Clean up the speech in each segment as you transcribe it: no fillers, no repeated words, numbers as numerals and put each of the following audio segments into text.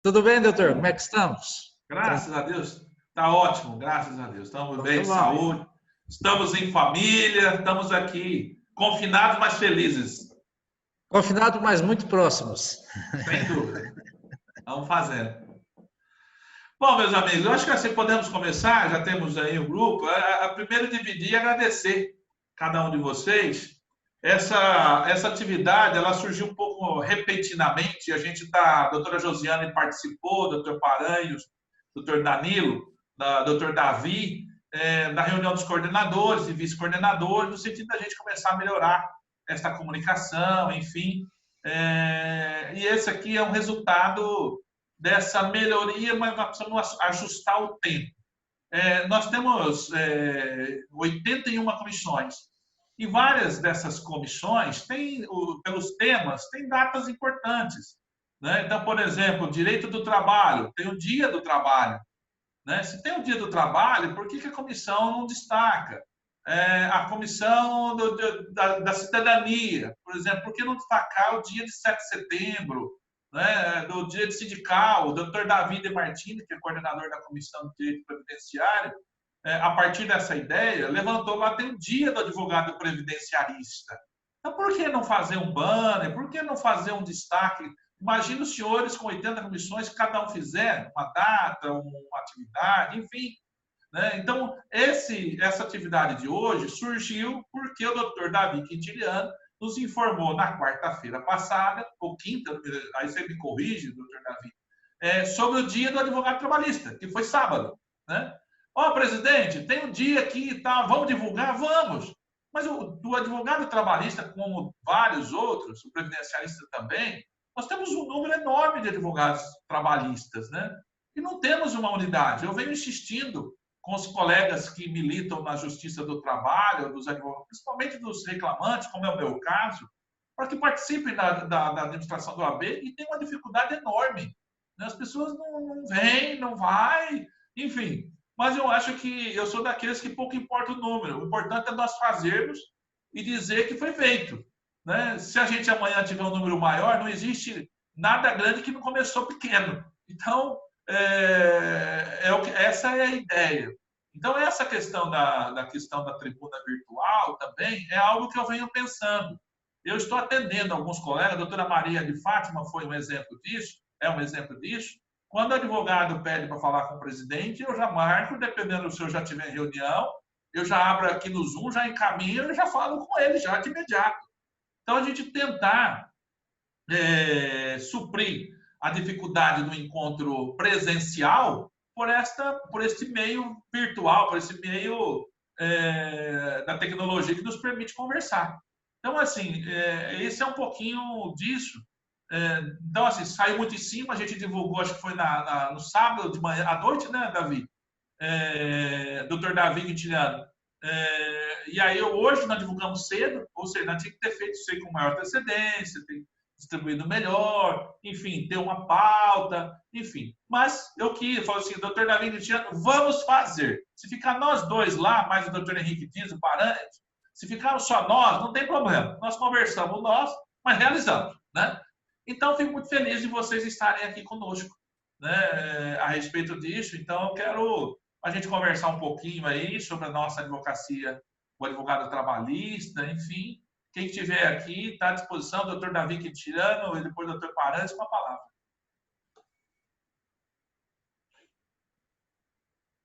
Tudo bem, doutor? Como é que estamos? Graças a Deus, está ótimo, graças a Deus. Estamos bem de Tudo bom. saúde, estamos em família, estamos aqui confinados, mas felizes, Confinados, mas muito próximos. sem dúvida. Vamos fazendo. Bom, meus amigos, eu acho que assim podemos começar, já temos aí o grupo. Primeiro dividir e agradecer cada um de vocês. Essa atividade, ela surgiu um pouco repentinamente. A gente está, a doutora Josiane participou, doutor Paranhos, doutor Danilo, doutor Davi, na reunião dos coordenadores e vice-coordenadores, no sentido da gente começar a melhorar esta comunicação, enfim. E esse aqui é um resultado dessa melhoria, mas nós precisamos ajustar o tempo. Nós temos 81 comissões, e várias dessas comissões têm, pelos temas, têm datas importantes. Né? Então, por exemplo, direito do trabalho, tem o dia do trabalho. Né? Se tem o dia do trabalho, por que a comissão não destaca? A comissão da cidadania, por exemplo, por que não destacar o dia de 7 de setembro, né, do direito sindical? O doutor Davi de Martini, que é coordenador da Comissão de Direito Previdenciário, a partir dessa ideia, levantou lá, tem o dia do advogado previdenciarista. Então, por que não fazer um banner? Por que não fazer um destaque? Imagina os senhores com 80 comissões, cada um fizer uma data, uma atividade, enfim. Né? Então, essa atividade de hoje surgiu porque o doutor Davi Quintiliano nos informou na quarta-feira passada, ou quinta, aí você me corrige, doutor Davi, sobre o dia do advogado trabalhista, que foi sábado. Né? Presidente, tem um dia aqui, tá, vamos divulgar? Vamos! Mas do advogado trabalhista, como vários outros, o previdenciarista também, nós temos um número enorme de advogados trabalhistas, né? E não temos uma unidade. Eu venho insistindo com os colegas que militam na Justiça do Trabalho, dos advogados, principalmente dos reclamantes, como é o meu caso, para que participem da administração do AB, e tem uma dificuldade enorme. Né? As pessoas não vêm, não vai, enfim. Mas eu acho que eu sou daqueles que pouco importa o número. O importante é nós fazermos e dizer que foi feito. Né? Se a gente amanhã tiver um número maior, não existe nada grande que não começou pequeno. Então, essa é a ideia. Então, essa questão da tribuna virtual também é algo que eu venho pensando. Eu estou atendendo alguns colegas, a doutora Maria de Fátima foi um exemplo disso, é um exemplo disso. Quando o advogado pede para falar com o presidente, eu já marco, dependendo se eu já tiver reunião, eu já abro aqui no Zoom, já encaminho e já falo com ele já de imediato. Então, a gente tentar suprir a dificuldade do encontro presencial por este meio virtual, por esse meio da tecnologia que nos permite conversar. Então, assim, esse é um pouquinho disso. Então, assim, saiu muito em cima, a gente divulgou, acho que foi no sábado de manhã, à noite, né, Davi? Doutor Davi Quintiliano. E aí, hoje nós divulgamos cedo, ou seja, nós tínhamos que ter feito isso aí com maior antecedência, distribuído melhor, enfim, ter uma pauta, enfim. Mas eu falo assim, doutor Davi Quintiliano, vamos fazer. Se ficar nós dois lá, mais o doutor Henrique Dias, o Paranhos, se ficarmos só nós, não tem problema. Nós conversamos mas realizamos, né? Então, fico muito feliz de vocês estarem aqui conosco, né, a respeito disso. Então, eu quero a gente conversar um pouquinho aí sobre a nossa advocacia, o advogado trabalhista, enfim. Quem estiver aqui está à disposição, doutor Davi Quintiliano e depois o doutor Paranhos, com a palavra.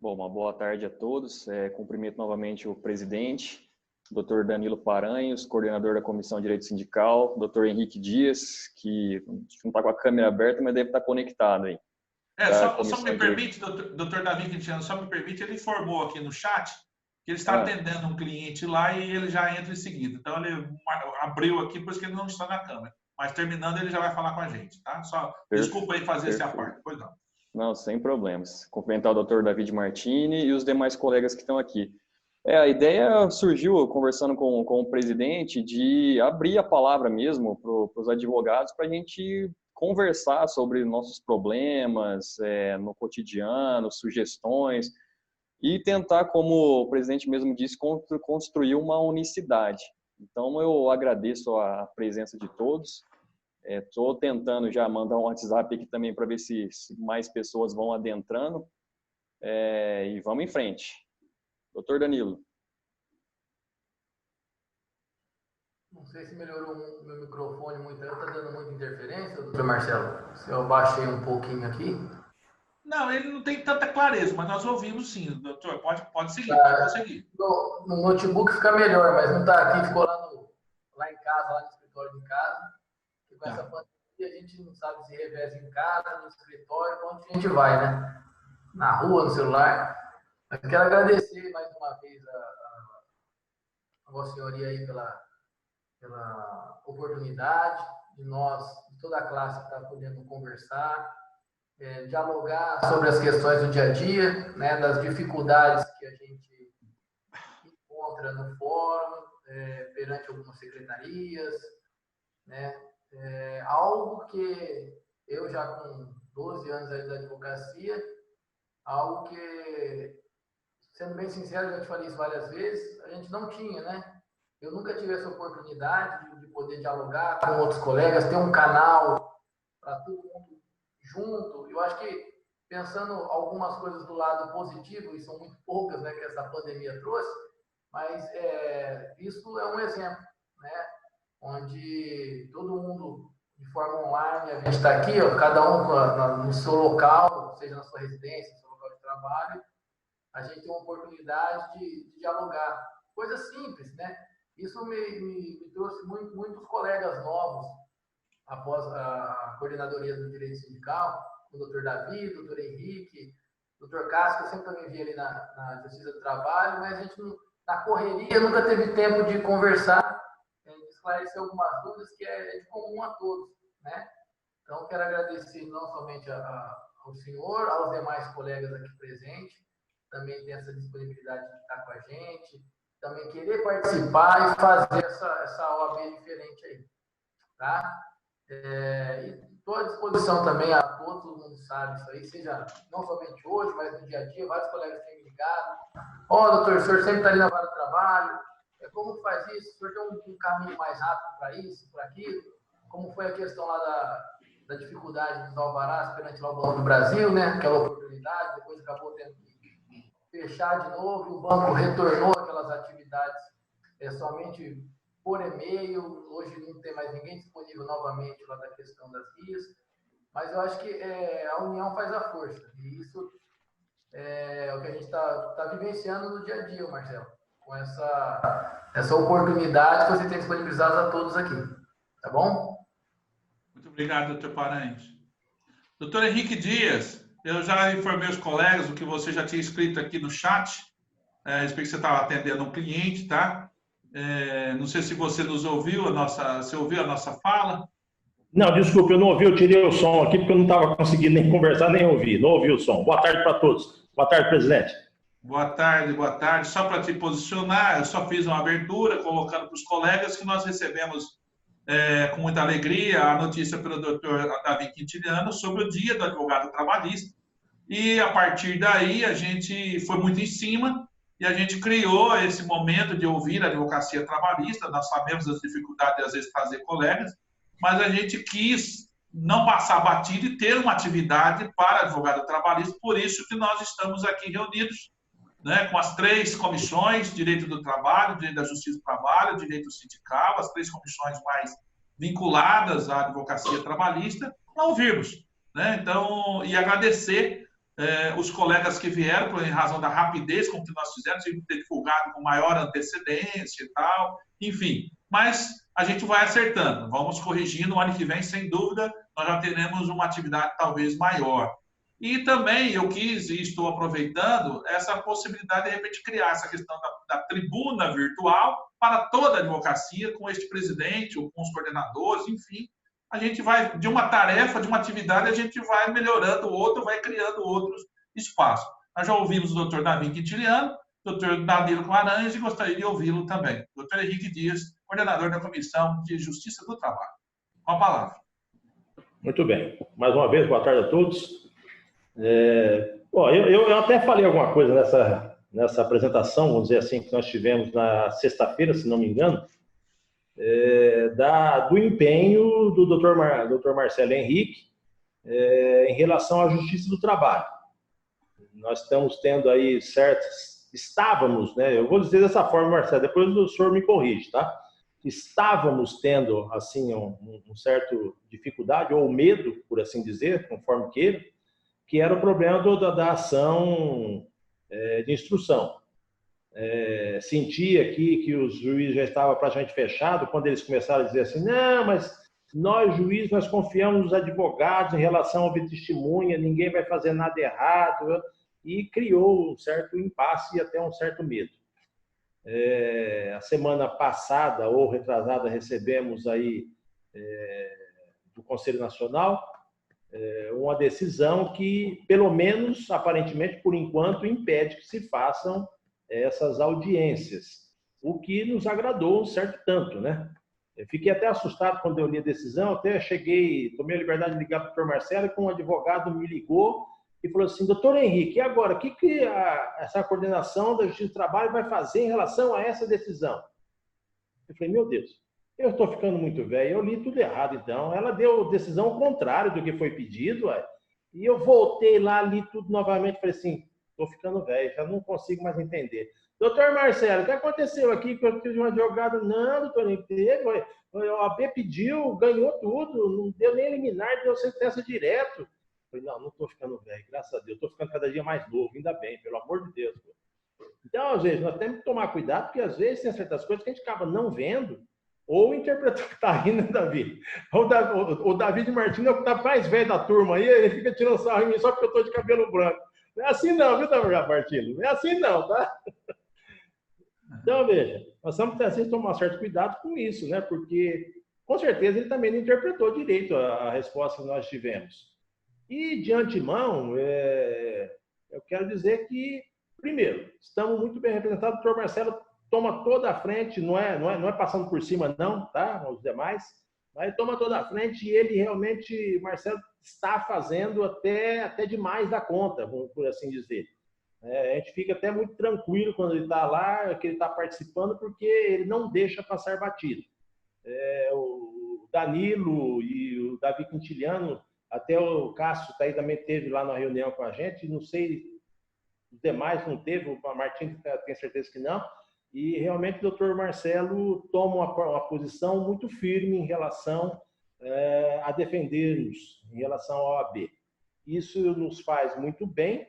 Bom, uma boa tarde a todos. Cumprimento novamente o presidente, Dr. Danilo Paranhos, coordenador da Comissão de Direito Sindical, Dr. Henrique Dias, que não está com a câmera aberta, mas deve estar conectado aí. Só me permite, doutor Davi Quintiliano, só me permite, ele informou aqui no chat que ele está atendendo um cliente lá e ele já entra em seguida. Então, ele abriu aqui, por isso que ele não está na câmera. Mas terminando, ele já vai falar com a gente, tá? Só desculpa aí fazer esse aparte, pois não. Não, sem problemas. Cumprimentar o Dr. Davi Martini e os demais colegas que estão aqui. A ideia surgiu, conversando com o presidente, de abrir a palavra mesmo para os advogados, para a gente conversar sobre nossos problemas no cotidiano, sugestões, e tentar, como o presidente mesmo disse, construir uma unicidade. Então, eu agradeço a presença de todos Estou tentando já mandar um WhatsApp aqui também para ver se mais pessoas vão adentrando. E vamos em frente. Doutor Danilo. Não sei se melhorou o meu microfone muito, está dando muita interferência, doutor Marcelo? Se eu baixei um pouquinho aqui. Não, ele não tem tanta clareza, mas nós ouvimos sim, doutor. Pode seguir, pode seguir. No notebook fica melhor, mas não está aqui, ficou lá em casa, lá no escritório de casa. E com essa pandemia a gente não sabe se reveza em casa, no escritório, onde a gente vai, né? Na rua, no celular. Mas quero agradecer mais uma vez a Vossa Senhoria aí pela oportunidade de nós, de toda a classe, estar podendo conversar, dialogar sobre as questões do dia a dia, né, das dificuldades que a gente encontra no fórum, perante algumas secretarias, né, algo que eu já com 12 anos aí da advocacia, algo que, sendo bem sincero, já te falei isso várias vezes, a gente não tinha, né? Eu nunca tive essa oportunidade de poder dialogar com outros colegas, ter um canal para todo mundo junto. Eu acho que, pensando algumas coisas do lado positivo, e são muito poucas, né, que essa pandemia trouxe, mas isso é um exemplo, né, onde todo mundo, de forma online, a gente está aqui, ó, cada um no seu local, seja na sua residência, no seu local de trabalho, a gente tem uma oportunidade de dialogar. Coisa simples, né? Isso me trouxe muitos colegas novos após a coordenadoria do direito sindical, o doutor Davi, o doutor Henrique, o doutor Cássio, eu sempre também vi ali na Justiça do Trabalho, mas a gente, na correria, nunca teve tempo de conversar, de esclarecer algumas dúvidas que é de comum a todos, né? Então, quero agradecer não somente ao senhor, aos demais colegas aqui presentes, também tem essa disponibilidade de estar com a gente, também querer participar e fazer essa OAB diferente aí, tá? E estou à disposição também a todos, todo mundo sabe isso aí, seja não somente hoje, mas no dia a dia, vários colegas têm me ligado. Doutor, o senhor sempre está ali na vara do trabalho, como faz isso? O senhor tem um caminho mais rápido para isso, para aquilo? Como foi a questão lá da dificuldade dos alvarás perante lá o Banco do Brasil, né? Aquela oportunidade, depois acabou tendo que fechar de novo, e o banco retornou aquelas atividades somente por e-mail. Hoje não tem mais ninguém disponível novamente lá da questão das guias, mas eu acho que a união faz a força, e isso é o que a gente está vivenciando no dia a dia, Marcelo, com essa oportunidade que você tem disponibilizado a todos aqui, tá bom? Muito obrigado, doutor Paranhos. Doutor Henrique Dias, eu já informei os colegas o que você já tinha escrito aqui no chat, respeito que você estava atendendo um cliente, tá? Não sei se você nos ouviu, você ouviu a nossa fala? Não, desculpe, eu não ouvi, eu tirei o som aqui porque eu não estava conseguindo nem conversar, nem ouvir, não ouvi o som. Boa tarde para todos. Boa tarde, presidente. Boa tarde, boa tarde. Só para te posicionar, eu só fiz uma abertura colocando para os colegas que nós recebemos com muita alegria a notícia pelo doutor Davi Quintiliano sobre o Dia do Advogado Trabalhista. E, a partir daí, a gente foi muito em cima e a gente criou esse momento de ouvir a advocacia trabalhista. Nós sabemos das dificuldades de, às vezes, trazer colegas, mas a gente quis não passar batido e ter uma atividade para advogado trabalhista. Por isso que nós estamos aqui reunidos, né, com as 3 comissões, Direito do Trabalho, Direito da Justiça do Trabalho, Direito Sindical, as 3 comissões mais vinculadas à advocacia trabalhista, para ouvirmos, né? Então, e agradecer os colegas que vieram, em razão da rapidez com que nós fizemos, tivemos que ter divulgado com maior antecedência e tal, enfim. Mas a gente vai acertando, vamos corrigindo. O ano que vem, sem dúvida, nós já teremos uma atividade talvez maior. E também eu quis e estou aproveitando essa possibilidade de repente criar essa questão da tribuna virtual para toda a advocacia, com este presidente, ou com os coordenadores, enfim. A gente vai, de uma tarefa, de uma atividade, a gente vai melhorando o outro, vai criando outros espaços. Nós já ouvimos o doutor Davi Quintiliano, o doutor Danilo Claranhos, e gostaria de ouvi-lo também. Doutor Henrique Dias, coordenador da Comissão de Justiça do Trabalho. Com a palavra. Muito bem. Mais uma vez, boa tarde a todos. Eu até falei alguma coisa nessa apresentação, vamos dizer assim, que nós tivemos na sexta-feira, se não me engano, do empenho do Dr. Marcelo Henrique em relação à Justiça do Trabalho. Nós estamos tendo aí estávamos, né? Eu vou dizer dessa forma, Marcelo, depois o senhor me corrige, tá? Estávamos tendo, assim, um certo dificuldade, ou medo, por assim dizer, conforme queira, que era o problema da ação de instrução. Sentia aqui que os juízes já estavam praticamente fechados, quando eles começaram a dizer assim, não, mas nós, juízes, nós confiamos nos advogados em relação ao testemunha, ninguém vai fazer nada errado, e criou um certo impasse e até um certo medo. A semana passada, ou retrasada, recebemos aí do Conselho Nacional uma decisão que, pelo menos, aparentemente, por enquanto, impede que se façam essas audiências, o que nos agradou um certo tanto, né? Eu fiquei até assustado quando eu li a decisão, até tomei a liberdade de ligar para o Dr. Marcelo, e um advogado me ligou e falou assim, doutor Henrique, e agora, o que essa coordenação da Justiça do Trabalho vai fazer em relação a essa decisão? Eu falei, meu Deus, eu estou ficando muito velho, eu li tudo errado, então. Ela deu decisão ao contrário do que foi pedido, e eu voltei lá, li tudo novamente, falei assim, estou ficando velho, já não consigo mais entender. Doutor Marcelo, o que aconteceu aqui que eu tive uma jogada? Não, doutor Henrique, o OAB pediu, ganhou tudo, não deu nem liminar, deu sentença direto. Eu falei, não estou ficando velho, graças a Deus, estou ficando cada dia mais novo, ainda bem, pelo amor de Deus. Então, às vezes, nós temos que tomar cuidado, porque às vezes tem certas coisas que a gente acaba não vendo, ou interpretando que está rindo, Davi. O Davi Martins é o que está mais velho da turma aí, ele fica tirando sarro em mim só porque eu estou de cabelo branco. Não é assim não, viu, Davi Martins? Não é assim não, tá? Então, veja, nós temos que tomar certo cuidado com isso, né? Porque, com certeza, ele também não interpretou direito a resposta que nós tivemos. E, de antemão, eu quero dizer que, primeiro, estamos muito bem representados. O doutor Marcelo toma toda a frente, não é passando por cima, não, tá? Os demais, mas ele toma toda a frente e ele realmente, Marcelo, está fazendo até demais da conta, por assim dizer. A gente fica até muito tranquilo quando ele está lá, que ele está participando, porque ele não deixa passar batido. O Danilo e o Davi Quintiliano, até o Cássio também teve lá na reunião com a gente, não sei, os demais não teve, o Martins tem certeza que não, e realmente o doutor Marcelo toma uma posição muito firme em relação a defender-nos, em relação ao OAB. Isso nos faz muito bem,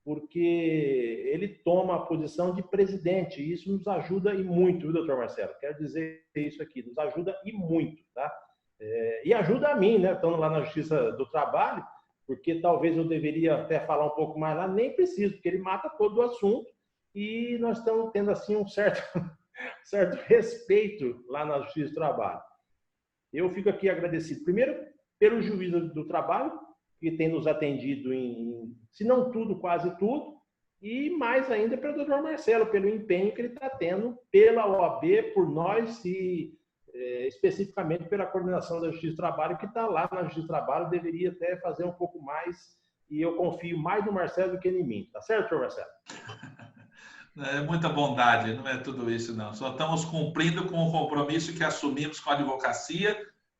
porque ele toma a posição de presidente, e isso nos ajuda e muito, viu, doutor Marcelo? Quero dizer isso aqui, nos ajuda e muito, tá? E ajuda a mim, né, estando lá na Justiça do Trabalho, porque talvez eu deveria até falar um pouco mais lá, nem preciso, porque ele mata todo o assunto, e nós estamos tendo, assim, um certo respeito lá na Justiça do Trabalho. Eu fico aqui agradecido, primeiro, pelo juiz do trabalho, que tem nos atendido se não tudo, quase tudo, e mais ainda pelo doutor Marcelo, pelo empenho que ele está tendo pela OAB, por nós e especificamente pela coordenação da Justiça do Trabalho, que está lá na Justiça do Trabalho, deveria até fazer um pouco mais, e eu confio mais no Marcelo do que em mim. Tá certo, doutor Marcelo? É muita bondade, não é tudo isso, não. Só estamos cumprindo com o compromisso que assumimos com a advocacia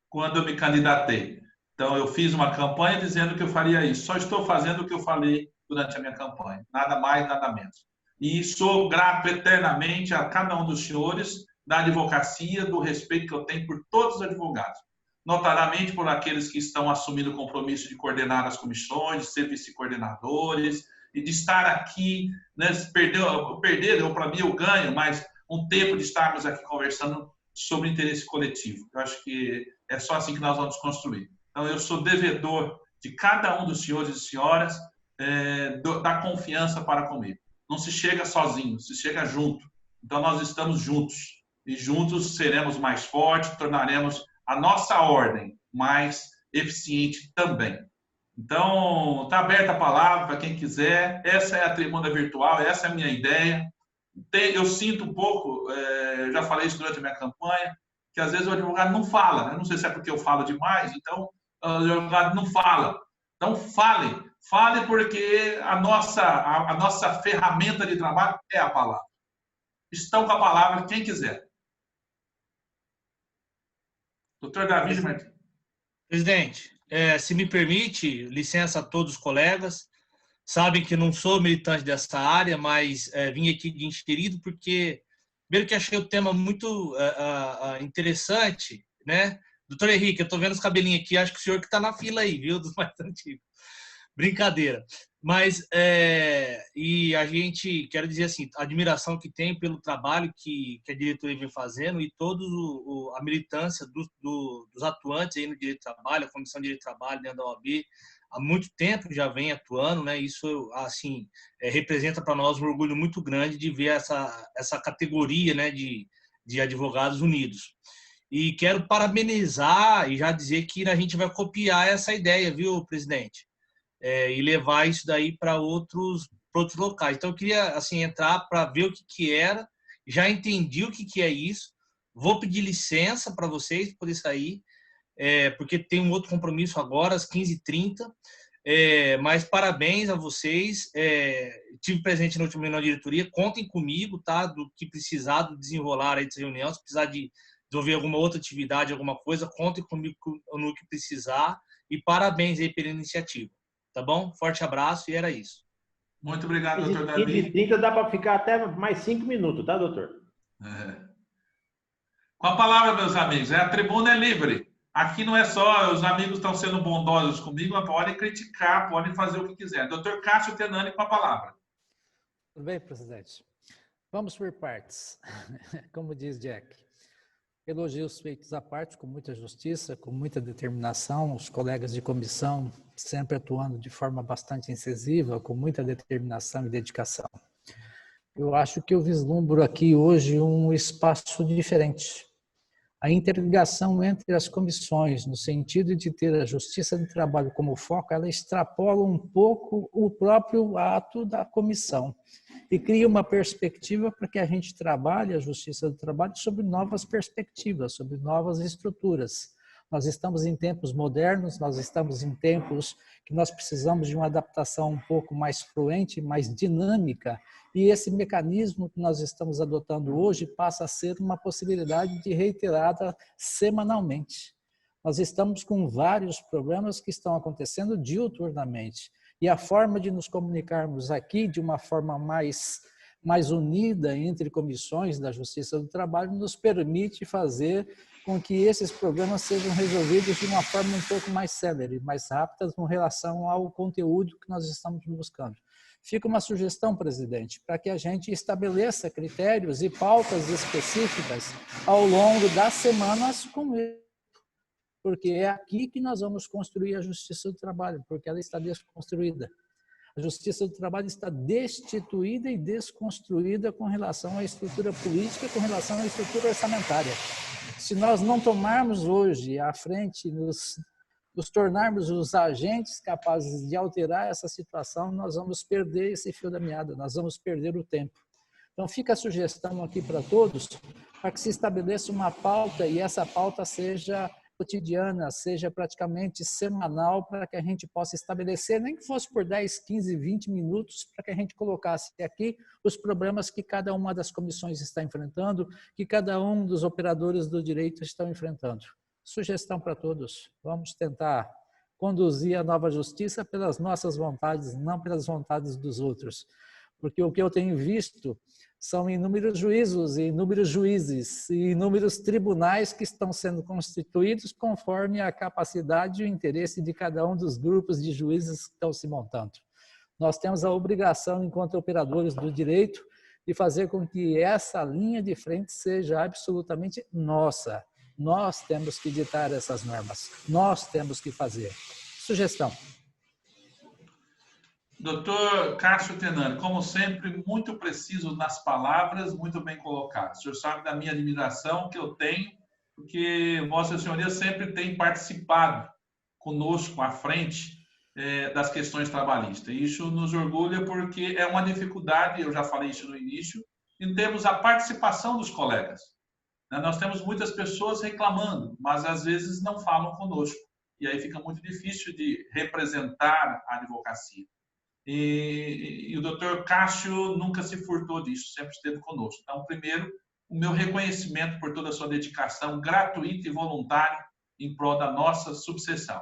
quando eu me candidatei. Então, eu fiz uma campanha dizendo que eu faria isso. Só estou fazendo o que eu falei durante a minha campanha. Nada mais, nada menos. E sou grato eternamente a cada um dos senhores da advocacia, do respeito que eu tenho por todos os advogados. Notadamente por aqueles que estão assumindo o compromisso de coordenar as comissões, de ser vice-coordenadores, e de estar aqui, né, perder, para mim eu ganho, mas um tempo de estarmos aqui conversando sobre interesse coletivo. Eu acho que é só assim que nós vamos construir. Então, eu sou devedor de cada um dos senhores e senhoras da confiança para comigo. Não se chega sozinho, se chega junto. Então, nós estamos juntos. E juntos seremos mais fortes, tornaremos a nossa ordem mais eficiente também. Então, está aberta a palavra para quem quiser. Essa é a tribuna virtual, essa é a minha ideia. Eu sinto um pouco, já falei isso durante a minha campanha, que às vezes o advogado não fala, né? Não sei se é porque eu falo demais, então o advogado não fala. Então, fale porque a nossa ferramenta de trabalho é a palavra. Estão com a palavra quem quiser. Doutor David Martins. Presidente, se me permite, licença a todos os colegas. Sabem que não sou militante dessa área, mas vim aqui de enxerido porque, primeiro que achei o tema muito interessante, né? Doutor Henrique, eu estou vendo os cabelinhos aqui, acho que o senhor que está na fila aí, viu, dos mais antigos. Brincadeira. Mas, e a gente, quero dizer assim, a admiração que tem pelo trabalho que a diretoria vem fazendo e toda a militância dos atuantes aí no direito do trabalho, a Comissão de Direito do Trabalho dentro da OAB, há muito tempo já vem atuando, né? Isso, assim, representa para nós um orgulho muito grande de ver essa categoria, né, de advogados unidos. E quero parabenizar e já dizer que a gente vai copiar essa ideia, viu, presidente? E levar isso daí para outros locais. Então, eu queria assim, entrar para ver o que era, já entendi o que é isso, vou pedir licença para vocês poder sair, porque tem um outro compromisso agora, às 15h30, mas parabéns a vocês, tive presente na última reunião da diretoria, contem comigo, tá? Do que precisar, do desenrolar aí dessa reunião, se precisar de desenvolver alguma outra atividade, alguma coisa, contem comigo no que precisar, e parabéns aí pela iniciativa. Tá bom? Forte abraço e era isso. Muito obrigado, doutor David. 15h30 dá para ficar até mais 5 minutos, tá, doutor? Com a palavra, meus amigos, a tribuna é livre. Aqui não é só os amigos estão sendo bondosos comigo, mas podem criticar, podem fazer o que quiser. Doutor Cássio Tenani, com a palavra. Tudo bem, presidente? Vamos por partes. Como diz Jack. Elogios feitos à parte, com muita justiça, com muita determinação, os colegas de comissão sempre atuando de forma bastante incisiva, com muita determinação e dedicação. Eu acho que eu vislumbro aqui hoje um espaço diferente. A interligação entre as comissões, no sentido de ter a justiça do trabalho como foco, ela extrapola um pouco o próprio ato da comissão e cria uma perspectiva para que a gente trabalhe a justiça do trabalho sobre novas perspectivas, sobre novas estruturas. Nós estamos em tempos modernos, nós estamos em tempos que nós precisamos de uma adaptação um pouco mais fluente, mais dinâmica, e esse mecanismo que nós estamos adotando hoje passa a ser uma possibilidade de reiterada semanalmente. Nós estamos com vários problemas que estão acontecendo diuturnamente, e a forma de nos comunicarmos aqui de uma forma mais unida entre comissões da Justiça do Trabalho nos permite fazer com que esses problemas sejam resolvidos de uma forma um pouco mais célere, mais rápida, com relação ao conteúdo que nós estamos buscando. Fica uma sugestão, presidente, para que a gente estabeleça critérios e pautas específicas ao longo das semanas com ele. Porque é aqui que nós vamos construir a Justiça do Trabalho, porque ela está desconstruída. A Justiça do Trabalho está destituída e desconstruída com relação à estrutura política, com relação à estrutura orçamentária. Se nós não tomarmos hoje à frente, nos tornarmos os agentes capazes de alterar essa situação, nós vamos perder esse fio da meada, nós vamos perder o tempo. Então fica a sugestão aqui para todos, para que se estabeleça uma pauta e essa pauta seja cotidiana, seja praticamente semanal, para que a gente possa estabelecer, nem que fosse por 10, 15, 20 minutos, para que a gente colocasse aqui os problemas que cada uma das comissões está enfrentando, que cada um dos operadores do direito estão enfrentando. Sugestão para todos, vamos tentar conduzir a nova justiça pelas nossas vontades, não pelas vontades dos outros. Porque o que eu tenho visto são inúmeros juízos, inúmeros juízes e inúmeros tribunais que estão sendo constituídos conforme a capacidade e o interesse de cada um dos grupos de juízes que estão se montando. Nós temos a obrigação, enquanto operadores do direito, de fazer com que essa linha de frente seja absolutamente nossa. Nós temos que ditar essas normas, nós temos que fazer. Sugestão. Doutor Cássio Tenani, como sempre, muito preciso nas palavras, muito bem colocado. O senhor sabe da minha admiração que eu tenho, porque Vossa Senhoria sempre tem participado conosco à frente das questões trabalhistas. Isso nos orgulha porque é uma dificuldade, eu já falei isso no início, em termos a participação dos colegas. Nós temos muitas pessoas reclamando, mas às vezes não falam conosco. E aí fica muito difícil de representar a advocacia. E o doutor Cássio nunca se furtou disso, sempre esteve conosco. Então, primeiro, o meu reconhecimento por toda a sua dedicação gratuita e voluntária em prol da nossa subseção.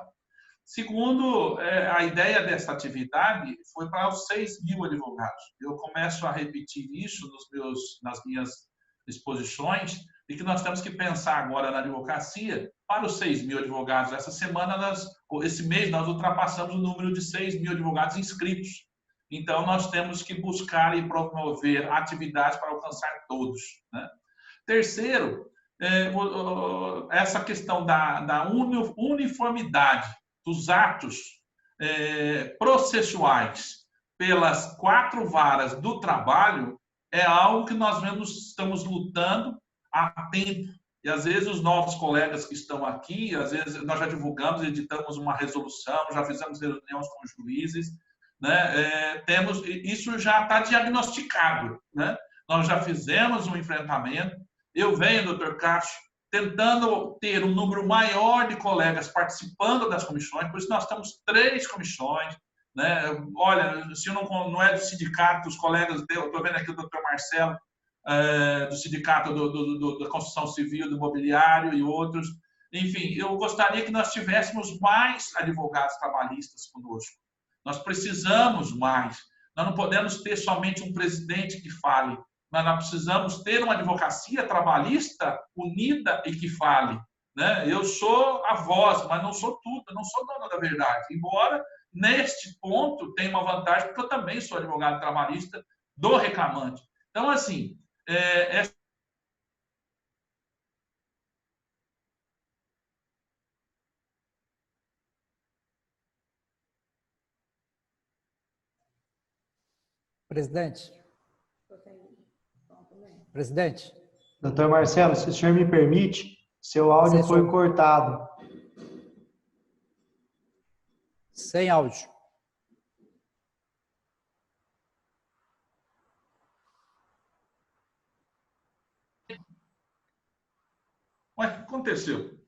Segundo, a ideia dessa atividade foi para os 6.000 advogados. Eu começo a repetir isso nas minhas exposições, e que nós temos que pensar agora na advocacia para os 6.000 advogados. Essa semana, esse mês, nós ultrapassamos o número de 6.000 advogados inscritos. Então, nós temos que buscar e promover atividades para alcançar todos, né? Terceiro, essa questão da uniformidade dos atos processuais pelas 4 varas do trabalho é algo que nós estamos lutando há tempo. E, às vezes, os novos colegas que estão aqui, às vezes, nós já divulgamos, editamos uma resolução, já fizemos reuniões com os juízes, né? Isso já está diagnosticado, né? Nós já fizemos um enfrentamento. Eu venho, doutor Cássio, tentando ter um número maior de colegas participando das comissões, por isso nós temos 3 comissões, né? Olha, se não é do sindicato, os colegas, eu estou vendo aqui o doutor Marcelo, do sindicato da construção civil, do imobiliário e outros. Enfim, eu gostaria que nós tivéssemos mais advogados trabalhistas conosco. Nós precisamos mais. Nós não podemos ter somente um presidente que fale. Nós precisamos ter uma advocacia trabalhista unida e que fale, né? Eu sou a voz, mas não sou tudo, eu não sou dona da verdade. Embora, neste ponto, tenha uma vantagem, porque eu também sou advogado trabalhista do reclamante. Então, assim, Presidente. Presidente. Doutor Marcelo, se o senhor me permite, seu áudio foi cortado. Sem áudio. Ué, o que aconteceu?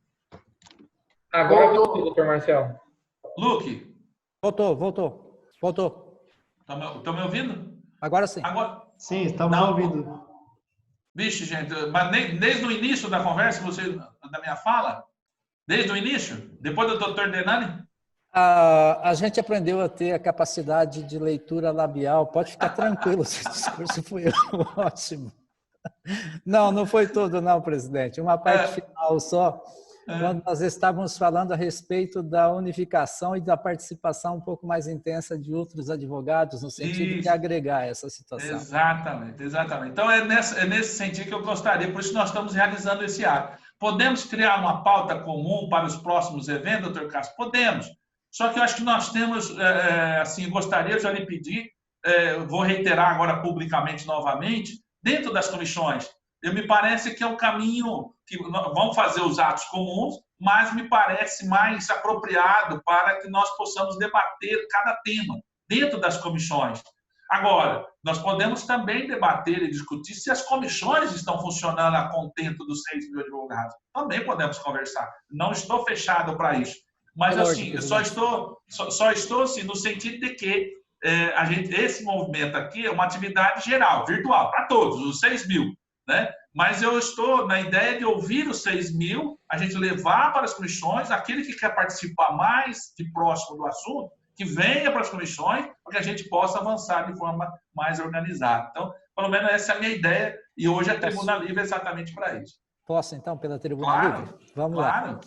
Agora voltou, doutor Marcelo. Luque? Voltou. Estão me ouvindo? Agora sim. Sim, estamos ouvindo. Vixe, gente, mas desde o início da conversa, da minha fala? Desde o início? Depois do doutor Denani? A gente aprendeu a ter a capacidade de leitura labial. Pode ficar tranquilo, esse discurso foi ótimo. Não foi tudo, não, presidente. Uma parte final só, quando nós estávamos falando a respeito da unificação e da participação um pouco mais intensa de outros advogados, no sentido de agregar essa situação. Exatamente. Então, é nesse sentido que eu gostaria, por isso nós estamos realizando esse ato. Podemos criar uma pauta comum para os próximos eventos, doutor Cássio? Podemos. Só que eu acho que nós temos, gostaria de já lhe pedir, vou reiterar agora publicamente novamente, dentro das comissões, me parece que é um caminho que vamos fazer os atos comuns, mas me parece mais apropriado para que nós possamos debater cada tema dentro das comissões. Agora, nós podemos também debater e discutir se as comissões estão funcionando a contento dos 6.000 advogados. Também podemos conversar. Não estou fechado para isso. Mas, assim, eu só estou assim, no sentido de que esse movimento aqui é uma atividade geral, virtual, para todos, os 6.000, né? Mas eu estou na ideia de ouvir os 6.000, a gente levar para as comissões, aquele que quer participar mais de próximo do assunto, que venha para as comissões, para que a gente possa avançar de forma mais organizada. Então, pelo menos essa é a minha ideia, e hoje a Tribuna Livre é exatamente para isso. Posso, então, pela Tribuna Livre? Vamos lá. Claro.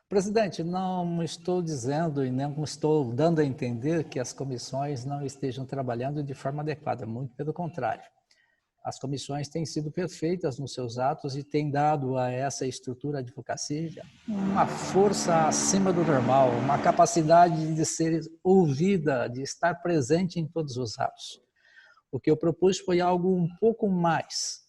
Presidente, não estou dizendo e não estou dando a entender que as comissões não estejam trabalhando de forma adequada, muito pelo contrário. As comissões têm sido perfeitas nos seus atos e têm dado a essa estrutura de advocacia uma força acima do normal, uma capacidade de ser ouvida, de estar presente em todos os atos. O que eu propus foi algo um pouco mais.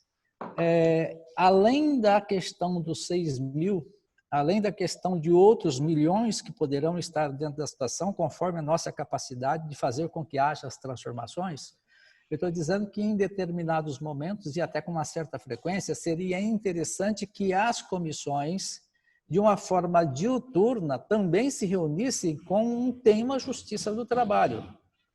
Além da questão dos 6.000, além da questão de outros milhões que poderão estar dentro da situação, conforme a nossa capacidade de fazer com que haja as transformações, eu estou dizendo que em determinados momentos, e até com uma certa frequência, seria interessante que as comissões, de uma forma diuturna, também se reunissem com um tema Justiça do Trabalho.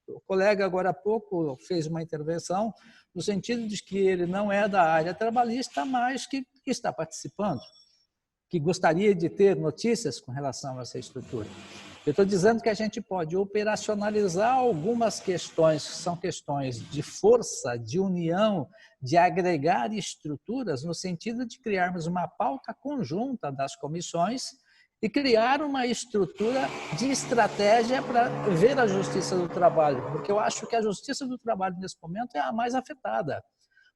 O colega, agora há pouco, fez uma intervenção no sentido de que ele não é da área trabalhista, mas que está participando. que gostaria de ter notícias com relação a essa estrutura. Eu estou dizendo que a gente pode operacionalizar algumas questões que são questões de força, de união, de agregar estruturas, no sentido de criarmos uma pauta conjunta das comissões e criar uma estrutura de estratégia para ver a justiça do trabalho, porque eu acho que a justiça do trabalho, nesse momento, é a mais afetada,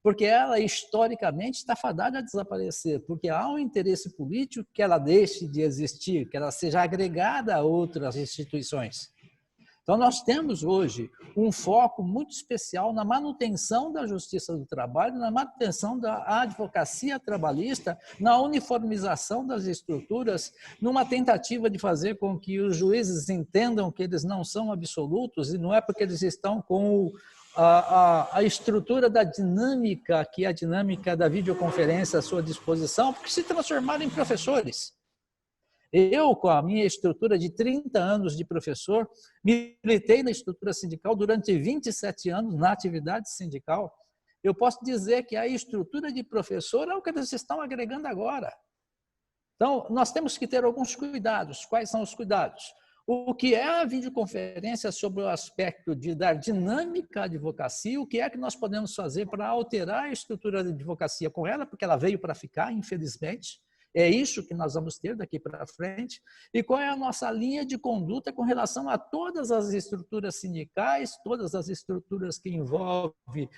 porque ela, historicamente, está fadada a desaparecer, porque há um interesse político que ela deixe de existir, que ela seja agregada a outras instituições. Então, nós temos hoje um foco muito especial na manutenção da justiça do trabalho, na manutenção da advocacia trabalhista, na uniformização das estruturas, numa tentativa de fazer com que os juízes entendam que eles não são absolutos e não é porque eles estão com a estrutura da dinâmica, que é a dinâmica da videoconferência à sua disposição, porque se transformaram em professores. Eu, com a minha estrutura de 30 anos de professor, militei na estrutura sindical durante 27 anos na atividade sindical. Eu posso dizer que a estrutura de professor é o que eles estão agregando agora. Então, nós temos que ter alguns cuidados. Quais são os cuidados? O que é a videoconferência sobre o aspecto de dar dinâmica à advocacia, o que é que nós podemos fazer para alterar a estrutura da advocacia com ela, porque ela veio para ficar, infelizmente. É isso que nós vamos ter daqui para frente. E qual é a nossa linha de conduta com relação a todas as estruturas sindicais, todas as estruturas que envolvem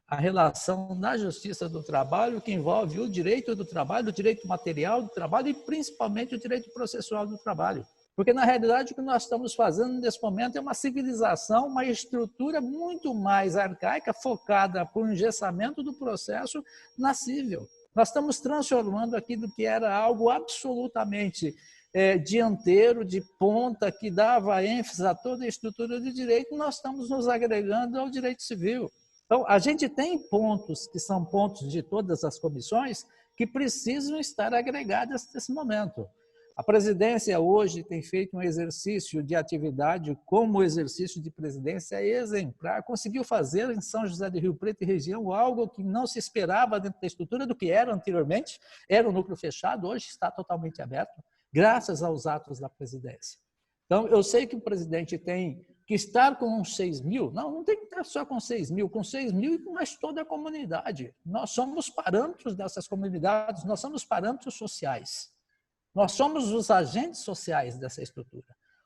a relação da justiça do trabalho, que envolve o direito do trabalho, o direito material do trabalho e principalmente o direito processual do trabalho. Porque, na realidade, o que nós estamos fazendo nesse momento é uma civilização, uma estrutura muito mais arcaica, focada para o engessamento do processo na civil. Nós estamos transformando aquilo que era algo absolutamente dianteiro, de ponta, que dava ênfase a toda a estrutura do direito, nós estamos nos agregando ao direito civil. Então, a gente tem pontos que são pontos de todas as comissões que precisam estar agregadas nesse momento. A presidência hoje tem feito um exercício de atividade como exercício de presidência exemplar. Conseguiu fazer em São José do Rio Preto e região algo que não se esperava dentro da estrutura do que era anteriormente. Era um núcleo fechado, hoje está totalmente aberto, graças aos atos da presidência. Então, eu sei que o presidente tem que estar com uns 6 mil. Não tem que estar só com 6 mil e com mais toda a comunidade. Nós somos parâmetros dessas comunidades, nós somos parâmetros sociais. Nós somos os agentes sociais dessa estrutura.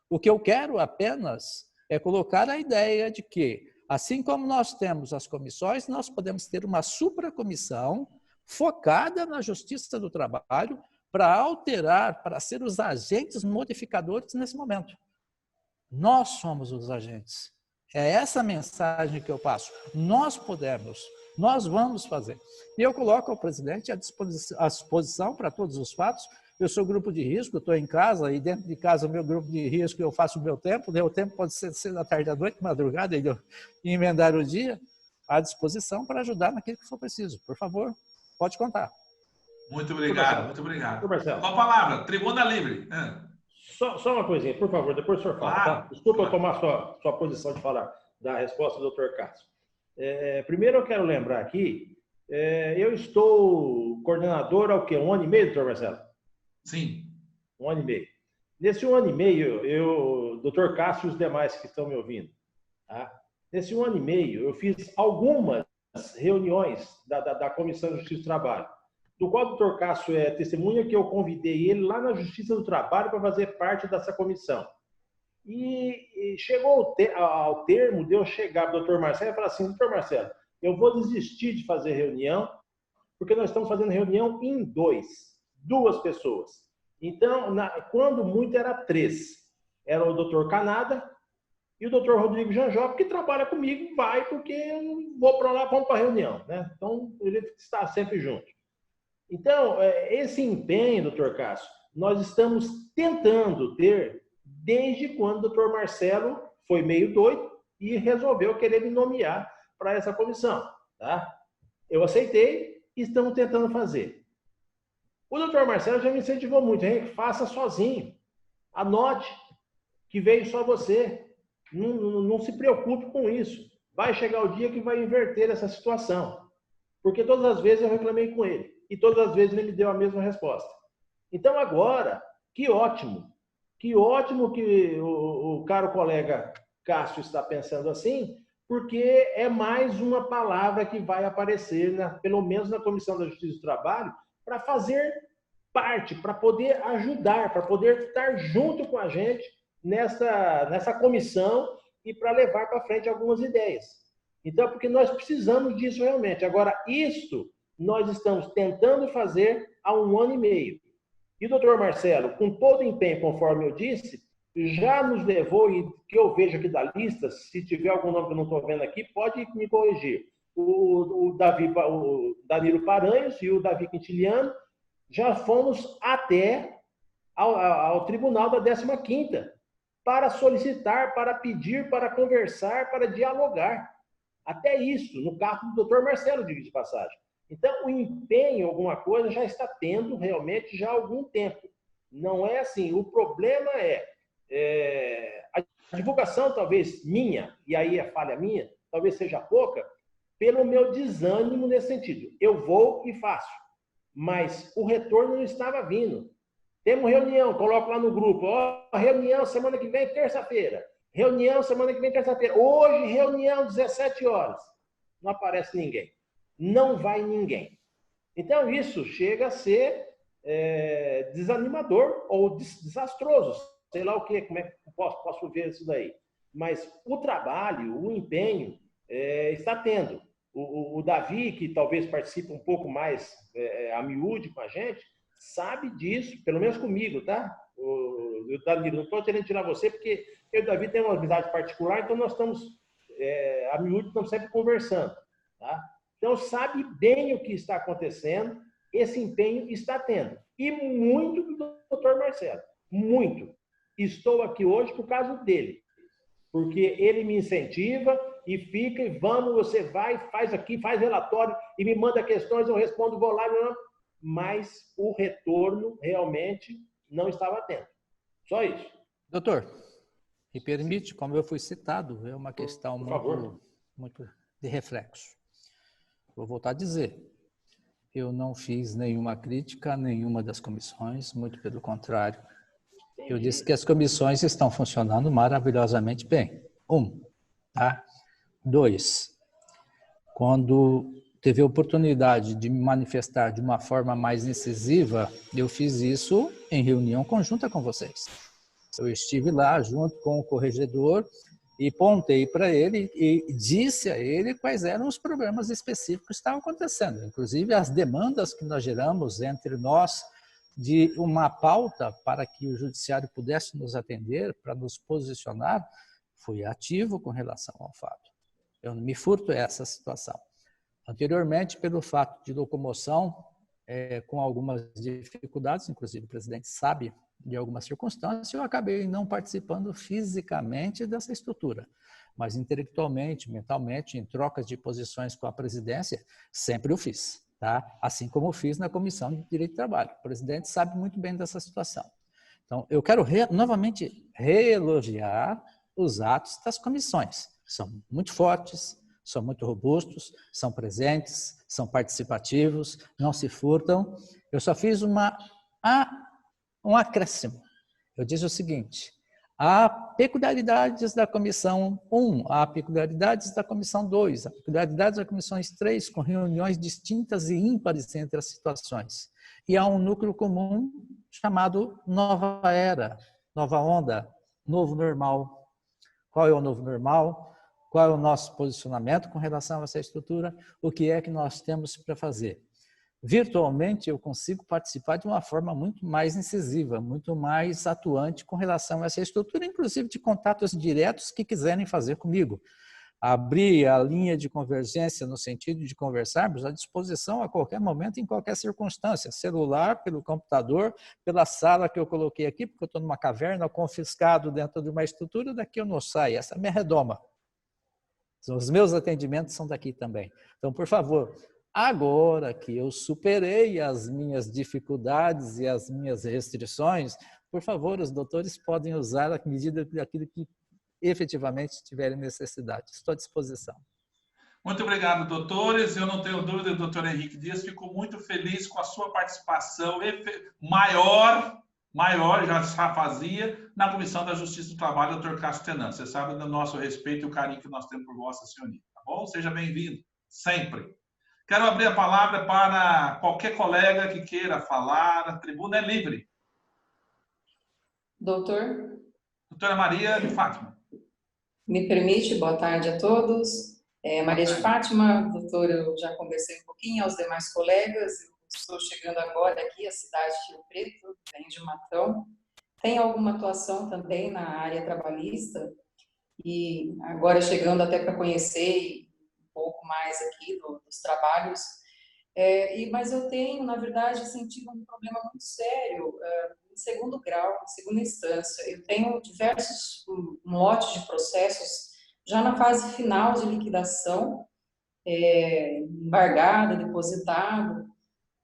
O que eu quero apenas é colocar a ideia de que, assim como nós temos as comissões, nós podemos ter uma supracomissão focada na justiça do trabalho para alterar, para ser os agentes modificadores nesse momento. Nós somos os agentes. É essa mensagem que eu passo. Nós podemos, nós vamos fazer. E eu coloco ao presidente à disposição para todos os fatos. Eu sou grupo de risco, eu estou em casa, e dentro de casa, o meu grupo de risco, eu faço o meu tempo, né? O tempo pode ser cedo da tarde à noite, madrugada, e emendar o dia, à disposição para ajudar naquilo que for preciso. Por favor, pode contar. Muito obrigado, muito obrigado. Marcelo. Com a palavra, tribuna livre. Só uma coisinha, por favor, depois o senhor fala. Claro. Tá? Desculpa eu tomar sua posição de falar da resposta do Dr. Cássio. Primeiro eu quero lembrar aqui, eu estou coordenador há o quê? 1 ano e meio, doutor Marcelo? Sim. 1 ano e meio. Nesse 1 ano e meio, eu, Dr. Cássio e os demais que estão me ouvindo, tá? Nesse 1 ano e meio, eu fiz algumas reuniões da Comissão de Justiça do Trabalho, do qual o Dr. Cássio é testemunha, que eu convidei ele lá na Justiça do Trabalho para fazer parte dessa comissão. E chegou ao termo de eu chegar para o Dr. Marcelo e falar assim: Dr. Marcelo, eu vou desistir de fazer reunião, porque nós estamos fazendo reunião em 2 pessoas. Então, quando muito, era 3. Era o Dr. Canada e o Dr. Rodrigo Janjop, que trabalha comigo, vai, porque eu vou para lá, vamos para a reunião, né? Então, ele está sempre junto. Então, esse empenho, Dr. Cássio, nós estamos tentando ter desde quando o Dr. Marcelo foi meio doido e resolveu querer me nomear para essa comissão, tá? Eu aceitei e estamos tentando fazer. O Dr. Marcelo já me incentivou muito, hein? Faça sozinho. Anote que veio só você. Não se preocupe com isso. Vai chegar o dia que vai inverter essa situação. Porque todas as vezes eu reclamei com ele. E todas as vezes ele me deu a mesma resposta. Então, agora, que ótimo que o caro colega Cássio está pensando assim, porque é mais uma palavra que vai aparecer, pelo menos na Comissão da Justiça do Trabalho, para fazer parte, para poder ajudar, para poder estar junto com a gente nessa comissão e para levar para frente algumas ideias. Então, porque nós precisamos disso realmente. Agora, isto nós estamos tentando fazer há 1 ano e meio. E o doutor Marcelo, com todo o empenho, conforme eu disse, já nos levou, e que eu vejo aqui da lista, se tiver algum nome que eu não estou vendo aqui, pode me corrigir. O Danilo Paranhos e o Davi Quintiliano já fomos até ao tribunal da 15ª para solicitar, para pedir, para conversar, para dialogar. Até isso, no caso do doutor Marcelo, diga de passagem. Então, o empenho, alguma coisa, já está tendo realmente já há algum tempo. Não é assim. O problema a divulgação, talvez minha, e aí a falha minha, talvez seja pouca, pelo meu desânimo nesse sentido. Eu vou e faço, mas o retorno não estava vindo. Temos reunião, coloco lá no grupo, reunião semana que vem, terça-feira. Reunião semana que vem, terça-feira. Hoje, reunião, 17 horas. Não aparece ninguém. Não vai ninguém. Então, isso chega a ser desanimador ou desastroso. Sei lá o que, como é que posso ver isso daí. Mas o trabalho, o empenho, está tendo. O Davi, que talvez participe um pouco mais a miúde com a gente, sabe disso, pelo menos comigo, tá? O Danilo, não estou querendo tirar você, porque eu e o Davi temos uma amizade particular, então nós estamos, a miúde, estamos sempre conversando, tá? Então, sabe bem o que está acontecendo, esse empenho está tendo. E muito do doutor Marcelo, muito. Estou aqui hoje por causa dele, porque ele me incentiva e fica, e vamos, você vai, faz aqui, faz relatório e me manda questões, eu respondo, vou lá, mas o retorno realmente não estava tendo. Só isso. Doutor, me permite, como eu fui citado, é uma questão muito de reflexo. Vou voltar a dizer, eu não fiz nenhuma crítica a nenhuma das comissões, muito pelo contrário. Eu disse que as comissões estão funcionando maravilhosamente bem. 1, tá? 2, quando teve a oportunidade de me manifestar de uma forma mais incisiva, eu fiz isso em reunião conjunta com vocês. Eu estive lá junto com o corregedor e pontei para ele e disse a ele quais eram os problemas específicos que estavam acontecendo. Inclusive, as demandas que nós geramos entre nós de uma pauta para que o judiciário pudesse nos atender, para nos posicionar, fui ativo com relação ao fato. Eu não me furto essa situação. Anteriormente, pelo fato de locomoção, com algumas dificuldades, inclusive o presidente sabe de algumas circunstâncias, eu acabei não participando fisicamente dessa estrutura. Mas intelectualmente, mentalmente, em trocas de posições com a presidência, sempre o fiz. Tá? Assim como eu fiz na Comissão de Direito do Trabalho. O presidente sabe muito bem dessa situação. Então, eu quero novamente reelogiar os atos das comissões. São muito fortes, são muito robustos, são presentes, são participativos, não se furtam. Eu só fiz um acréscimo. Eu disse o seguinte: há peculiaridades da comissão 1, há peculiaridades da comissão 2, há peculiaridades da comissão 3, com reuniões distintas e ímpares entre as situações. E há um núcleo comum chamado nova era, nova onda, novo normal. Qual é o novo normal? Qual é o nosso posicionamento com relação a essa estrutura? O que é que nós temos para fazer? Virtualmente, eu consigo participar de uma forma muito mais incisiva, muito mais atuante com relação a essa estrutura, inclusive de contatos diretos que quiserem fazer comigo. Abrir a linha de convergência no sentido de conversarmos à disposição a qualquer momento, em qualquer circunstância. Celular, pelo computador, pela sala que eu coloquei aqui, porque eu estou numa caverna, confiscado dentro de uma estrutura, daqui eu não saio. Essa é a minha redoma. Os meus atendimentos são daqui também. Então, por favor, agora que eu superei as minhas dificuldades e as minhas restrições, por favor, os doutores podem usar a medida daquilo que efetivamente tiverem necessidade. Estou à disposição. Muito obrigado, doutores. Eu não tenho dúvida, doutor Henrique Dias, fico muito feliz com a sua participação maior, já fazia, na Comissão da Justiça do Trabalho, doutor Cássio Tenano. Você sabe do nosso respeito e o carinho que nós temos por Vossa Senhoria, tá bom? Seja bem-vindo, sempre. Quero abrir a palavra para qualquer colega que queira falar, a tribuna é livre. Doutor? Doutora Maria de Fátima. Me permite, boa tarde a todos. Maria de Fátima, doutor, eu já conversei um pouquinho, aos demais colegas, eu estou chegando agora aqui, a cidade de Rio Preto, venho de Matão. Tenho alguma atuação também na área trabalhista, e agora chegando até para conhecer um pouco mais aqui dos trabalhos, mas eu tenho, na verdade, sentido um problema muito sério, em segundo grau, em segunda instância. Eu tenho diversos lotes de processos já na fase final de liquidação, embargado, depositado,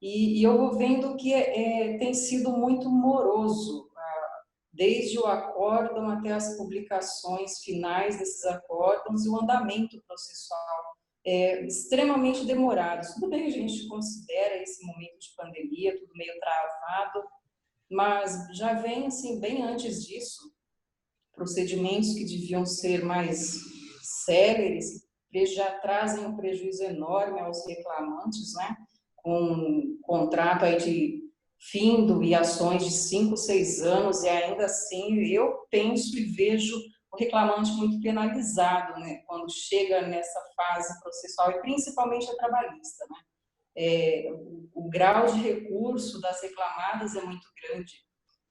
e eu vou vendo que tem sido muito moroso, desde o acórdão até as publicações finais desses acórdãos e o andamento processual extremamente demorado. Tudo bem, a gente considera esse momento de pandemia, tudo meio travado, mas já vem, assim, bem antes disso, procedimentos que deviam ser mais céleres, já trazem um prejuízo enorme aos reclamantes, né? Com um contrato aí de findo e ações de 5, 6 anos, e ainda assim eu penso e vejo o reclamante muito penalizado, né? Quando chega nessa fase processual, e principalmente a trabalhista, né? O grau de recurso das reclamadas é muito grande.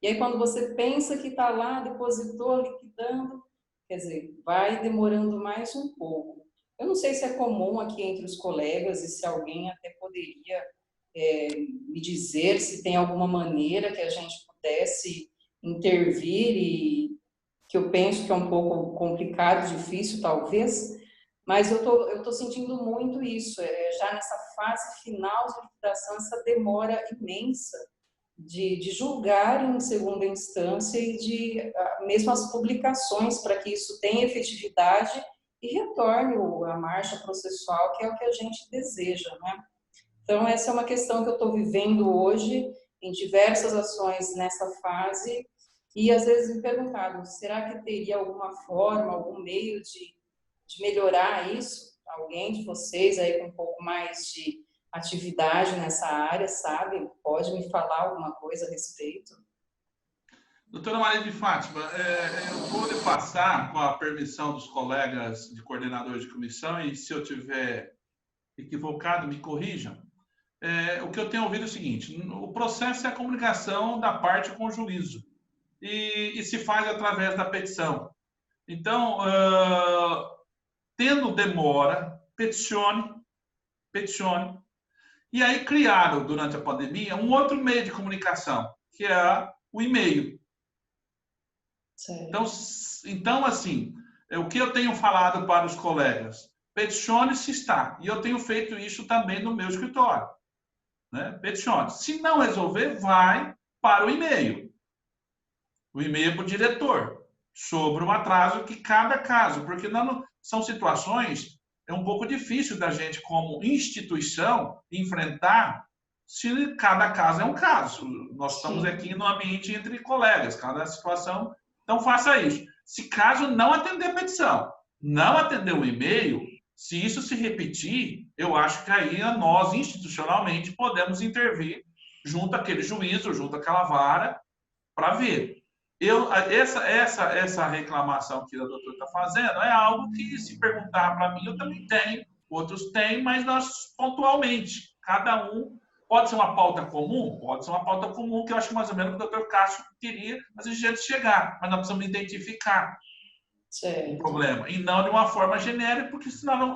E aí, quando você pensa que está lá, depositou, liquidando, quer dizer, vai demorando mais um pouco. Eu não sei se é comum aqui entre os colegas e se alguém até poderia me dizer se tem alguma maneira que a gente pudesse intervir, e que eu penso que é um pouco complicado, difícil talvez, mas eu tô sentindo muito isso, já nessa fase final de liquidação, essa demora imensa de julgar em segunda instância e de mesmo as publicações, para que isso tenha efetividade e retorne a marcha processual, que é o que a gente deseja, né? Então, essa é uma questão que eu estou vivendo hoje em diversas ações nessa fase, e às vezes me perguntado, será que teria alguma forma, algum meio de melhorar isso? Alguém de vocês aí com um pouco mais de atividade nessa área, sabe? Pode me falar alguma coisa a respeito? Doutora Maria de Fátima, eu vou lhe passar, com a permissão dos colegas de coordenadores de comissão, e se eu tiver equivocado, me corrijam. O que eu tenho ouvido é o seguinte: o processo é a comunicação da parte com o juízo, e se faz através da petição. Então, tendo demora, peticione, e aí criaram, durante a pandemia, um outro meio de comunicação, que é o e-mail. Então, assim, o que eu tenho falado para os colegas? Peticione se está. E eu tenho feito isso também no meu escritório. Né? Peticione. Se não resolver, vai para o e-mail. O e-mail para o diretor, sobre o atraso que cada caso, porque não, são situações, é um pouco difícil da gente, como instituição, enfrentar, se cada caso é um caso. Nós estamos aqui no ambiente entre colegas, cada situação. Então, faça isso. Se caso não atender a petição, não atender o e-mail, se isso se repetir, eu acho que aí nós, institucionalmente, podemos intervir junto àquele juízo, junto àquela vara, para ver. Essa reclamação que a doutora está fazendo é algo que, se perguntar para mim, eu também tenho, outros têm, mas nós pontualmente, cada um. Pode ser uma pauta comum? Pode ser uma pauta comum, que eu acho que mais ou menos o doutor Cássio queria, mas a gente chegar. Mas nós precisamos identificar o problema, e não de uma forma genérica, porque senão,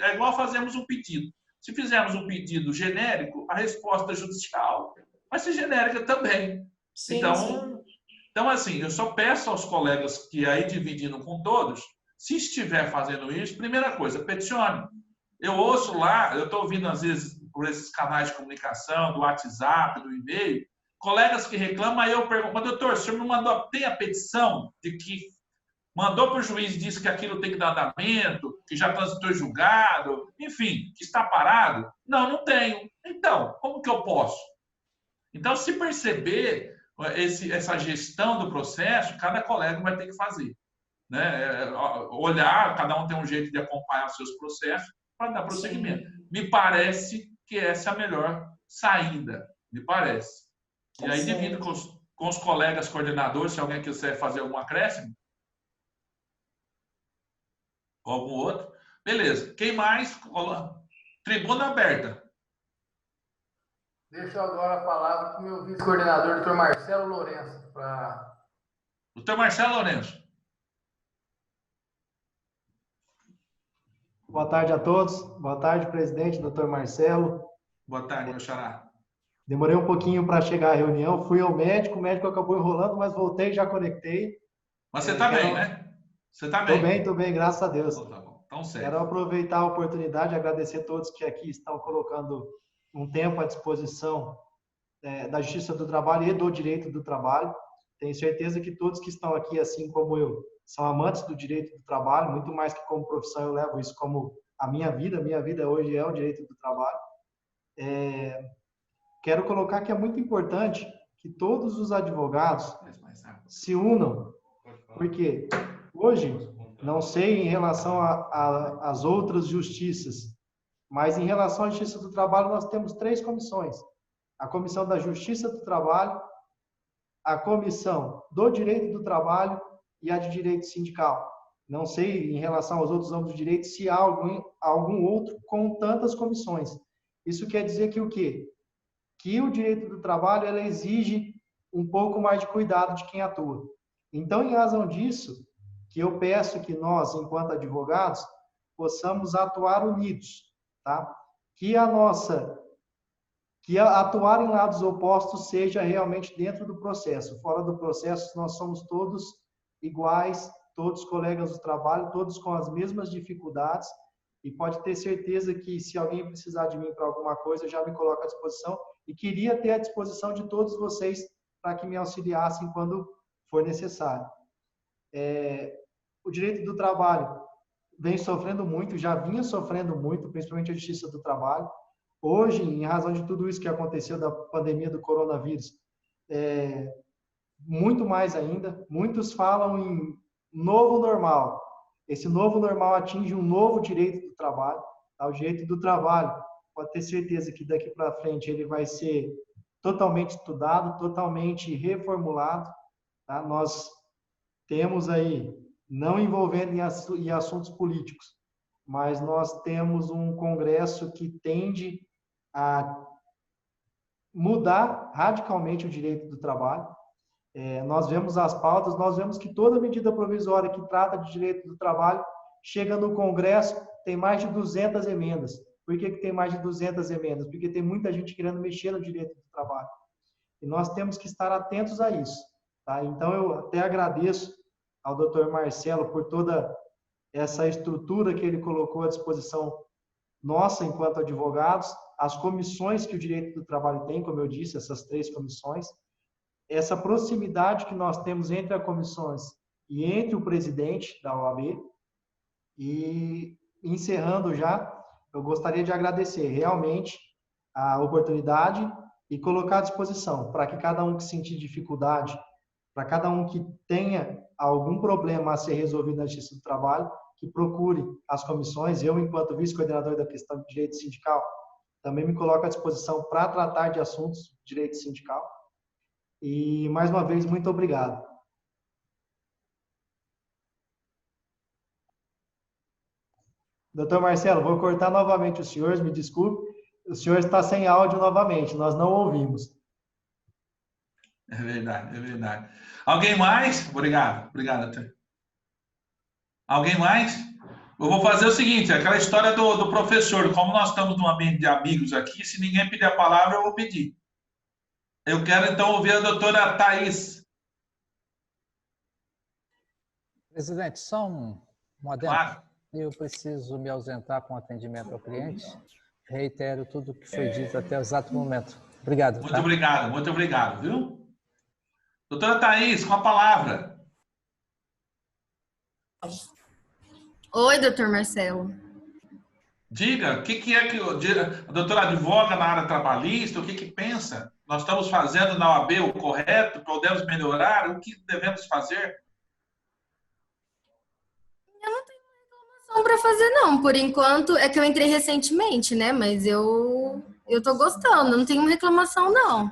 é igual fazemos um pedido. Se fizermos um pedido genérico, a resposta judicial vai ser genérica também. Então, assim, eu só peço aos colegas que aí, dividindo com todos, se estiver fazendo isso, primeira coisa, peticione. Eu ouço lá, eu estou ouvindo às vezes por esses canais de comunicação, do WhatsApp, do e-mail, colegas que reclamam, aí eu pergunto, mas doutor, o senhor me mandou, tem a petição de que mandou para o juiz e disse que aquilo tem que dar andamento, que já transitou em julgado, enfim, que está parado. Não, não tenho. Então, como que eu posso? Então, se perceber essa gestão do processo, cada colega vai ter que fazer. Né? Olhar, cada um tem um jeito de acompanhar os seus processos para dar prosseguimento. Sim. Me parece que essa é a melhor saída, me parece. E aí, divido com os colegas coordenadores, se alguém quiser fazer algum acréscimo, ou algum outro. Beleza. Quem mais? Tribuna aberta. Deixo agora a palavra para o meu vice-coordenador, doutor Marcelo Lourenço. Doutor Marcelo Lourenço. Boa tarde a todos. Boa tarde, presidente, doutor Marcelo. Boa tarde, meu xará. Demorei um pouquinho para chegar à reunião. Fui ao médico, o médico acabou enrolando, mas voltei, já conectei. Mas você está bem, né? Você está bem? Estou bem, graças a Deus. Então, tá bom. Então, certo. Quero aproveitar a oportunidade e agradecer a todos que aqui estão colocando um tempo à disposição da Justiça do Trabalho e do Direito do Trabalho. Tenho certeza que todos que estão aqui, assim como eu, são amantes do direito do trabalho, muito mais que como profissão, eu levo isso como a minha vida hoje é o direito do trabalho. Quero colocar que é muito importante que todos os advogados se unam, porque hoje, não sei em relação às outras justiças, mas em relação à Justiça do Trabalho, nós temos 3 comissões. A Comissão da Justiça do Trabalho, a Comissão do Direito do Trabalho e a de Direito Sindical. Não sei em relação aos outros âmbitos de direito se há algum outro com tantas comissões. Isso quer dizer que o quê? Que o direito do trabalho ela exige um pouco mais de cuidado de quem atua. Então, em razão disso, que eu peço que nós, enquanto advogados, possamos atuar unidos, tá? Que atuar em lados opostos seja realmente dentro do processo. Fora do processo, nós somos todos iguais, todos colegas do trabalho, todos com as mesmas dificuldades, e pode ter certeza que se alguém precisar de mim para alguma coisa, eu já me coloco à disposição, e queria ter à disposição de todos vocês para que me auxiliassem quando for necessário. O direito do trabalho vem sofrendo muito, já vinha sofrendo muito, principalmente a Justiça do Trabalho. Hoje, em razão de tudo isso que aconteceu da pandemia do coronavírus, muito mais ainda, muitos falam em novo normal. Esse novo normal atinge um novo direito do trabalho. Tá? O direito do trabalho, pode ter certeza que daqui para frente ele vai ser totalmente estudado, totalmente reformulado. Tá? Nós temos aí, não envolvendo em assuntos políticos, mas nós temos um Congresso que tende a mudar radicalmente o direito do trabalho. Nós vemos as pautas, nós vemos que toda medida provisória que trata de direito do trabalho chega no Congresso, tem mais de 200 emendas. Por que tem mais de 200 emendas? Porque tem muita gente querendo mexer no direito do trabalho. E nós temos que estar atentos a isso. Tá? Então, eu até agradeço ao Dr. Marcelo por toda essa estrutura que ele colocou à disposição nossa, enquanto advogados, as comissões que o direito do trabalho tem, como eu disse, essas 3 comissões, essa proximidade que nós temos entre as comissões e entre o presidente da OAB. E, encerrando já, eu gostaria de agradecer realmente a oportunidade e colocar à disposição para que cada um que sentir dificuldade, para cada um que tenha algum problema a ser resolvido na Justiça do Trabalho, que procure as comissões. Eu, enquanto vice-coordenador da questão de direito sindical, também me coloco à disposição para tratar de assuntos de direito sindical. E, mais uma vez, muito obrigado. Doutor Marcelo, vou cortar novamente os senhores, me desculpe. O senhor está sem áudio novamente, nós não ouvimos. É verdade, é verdade. Alguém mais? Obrigado, doutor. Alguém mais? Eu vou fazer o seguinte, aquela história do professor, como nós estamos num ambiente de amigos aqui, se ninguém pedir a palavra, eu vou pedir. Eu quero, então, ouvir a doutora Thaís. Presidente, só um adendo. Claro. Eu preciso me ausentar com atendimento ao cliente. Reitero tudo o que foi dito até o exato momento. Obrigado. Muito obrigado, viu? Doutora Thaís, com a palavra. Oi, doutor Marcelo. Diga, o que é que a doutora advoga na área trabalhista? O que pensa? Nós estamos fazendo na OAB o correto? Podemos melhorar? O que devemos fazer? Eu não tenho reclamação para fazer, não. Por enquanto, é que eu entrei recentemente, né? Mas eu tô gostando, não tenho reclamação, não.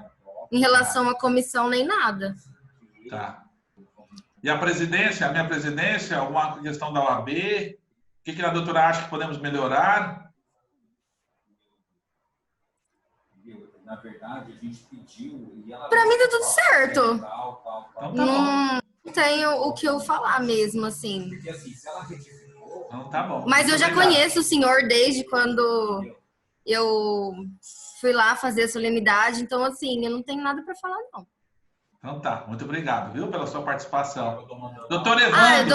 Em relação à comissão, nem nada. Tá. E a presidência, a minha presidência, alguma questão da OAB? O que a doutora acha que podemos melhorar? Na verdade, a gente pediu e ela... Para mim tá tudo certo. Então tá não tenho o que eu falar mesmo, assim. Porque assim, se ela retificou... Então tá bom. Mas eu já conheço o senhor desde quando eu fui lá fazer a solenidade, então assim, eu não tenho nada para falar, não. Então tá, muito obrigado, viu, pela sua participação. Doutor Evandro.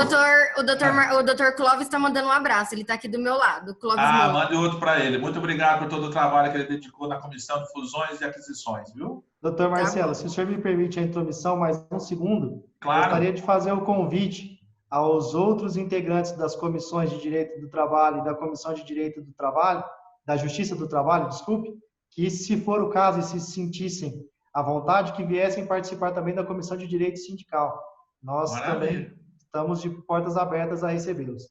O doutor Clóvis está mandando um abraço, ele está aqui do meu lado. Clóvis Moura. Mande outro para ele. Muito obrigado por todo o trabalho que ele dedicou na Comissão de Fusões e Aquisições, viu? Doutor Marcelo, se o senhor me permite a intromissão mais um segundo, claro. Gostaria de fazer o convite aos outros integrantes das comissões de Direito do Trabalho e da Comissão de Direito do Trabalho, da Justiça do Trabalho, desculpe, que se for o caso e se sentissem à vontade, que viessem participar também da Comissão de Direito Sindical. Nós também estamos de portas abertas a recebê-los.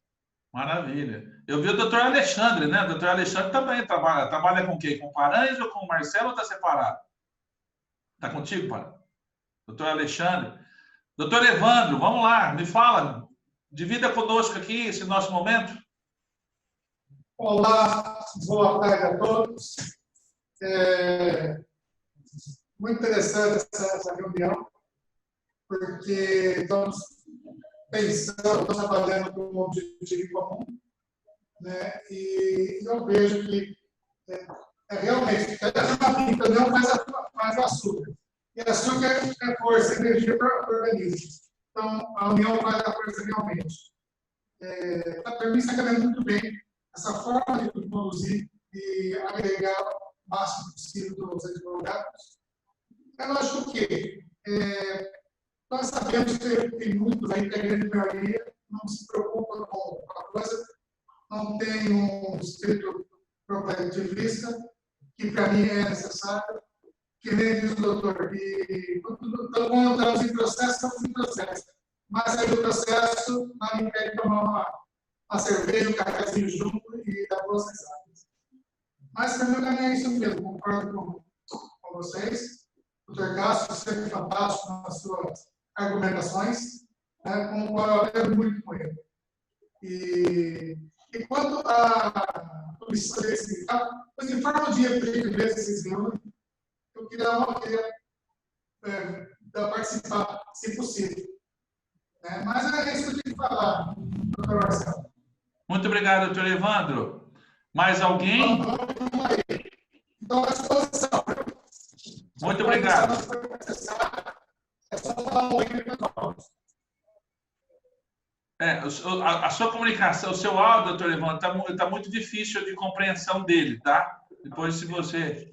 Maravilha. Eu vi o doutor Alexandre, né? O doutor Alexandre também trabalha. Trabalha com quem? Com o Paranhos ou com o Marcelo ou está separado? Está contigo, Paranhos? Doutor Alexandre. Doutor Evandro, vamos lá, me fala. Divida conosco aqui esse nosso momento. Olá, boa tarde a todos. Muito interessante essa reunião, porque estamos pensando, estamos trabalhando com um objetivo comum, né? E eu vejo que realmente a vida não faz o açúcar. E açúcar é força, energia para o organismo. Então, a união faz a força realmente. Para mim, está caminhando muito bem essa forma de conduzir e agregar o máximo possível dos advogados. É lógico que nós sabemos que tem muitos aí, que a grande maioria não se preocupa com a coisa, não tem um espírito propositivista, que para mim é necessário, que nem diz o doutor, que quando estamos em processo, estamos em processo. Mas aí o processo não impede tomar uma cerveja, um cafezinho junto e dar boas risadas. Mas para mim o caminho é isso mesmo, concordo com vocês. O Dr. Castro sempre fantástico nas suas argumentações, né, com o qual eu aprendo muito com ele. E quanto à comissão sindical, mas em forma de vezes vocês reúnem, eu queria participar, se possível. Mas é isso que eu tenho que falar, doutor Marcelo. Muito obrigado, doutor Evandro. Mais alguém? Então, à disposição. Muito obrigado. A sua comunicação, o seu áudio, doutor Evandro, está muito difícil de compreensão dele, tá? Depois, se você...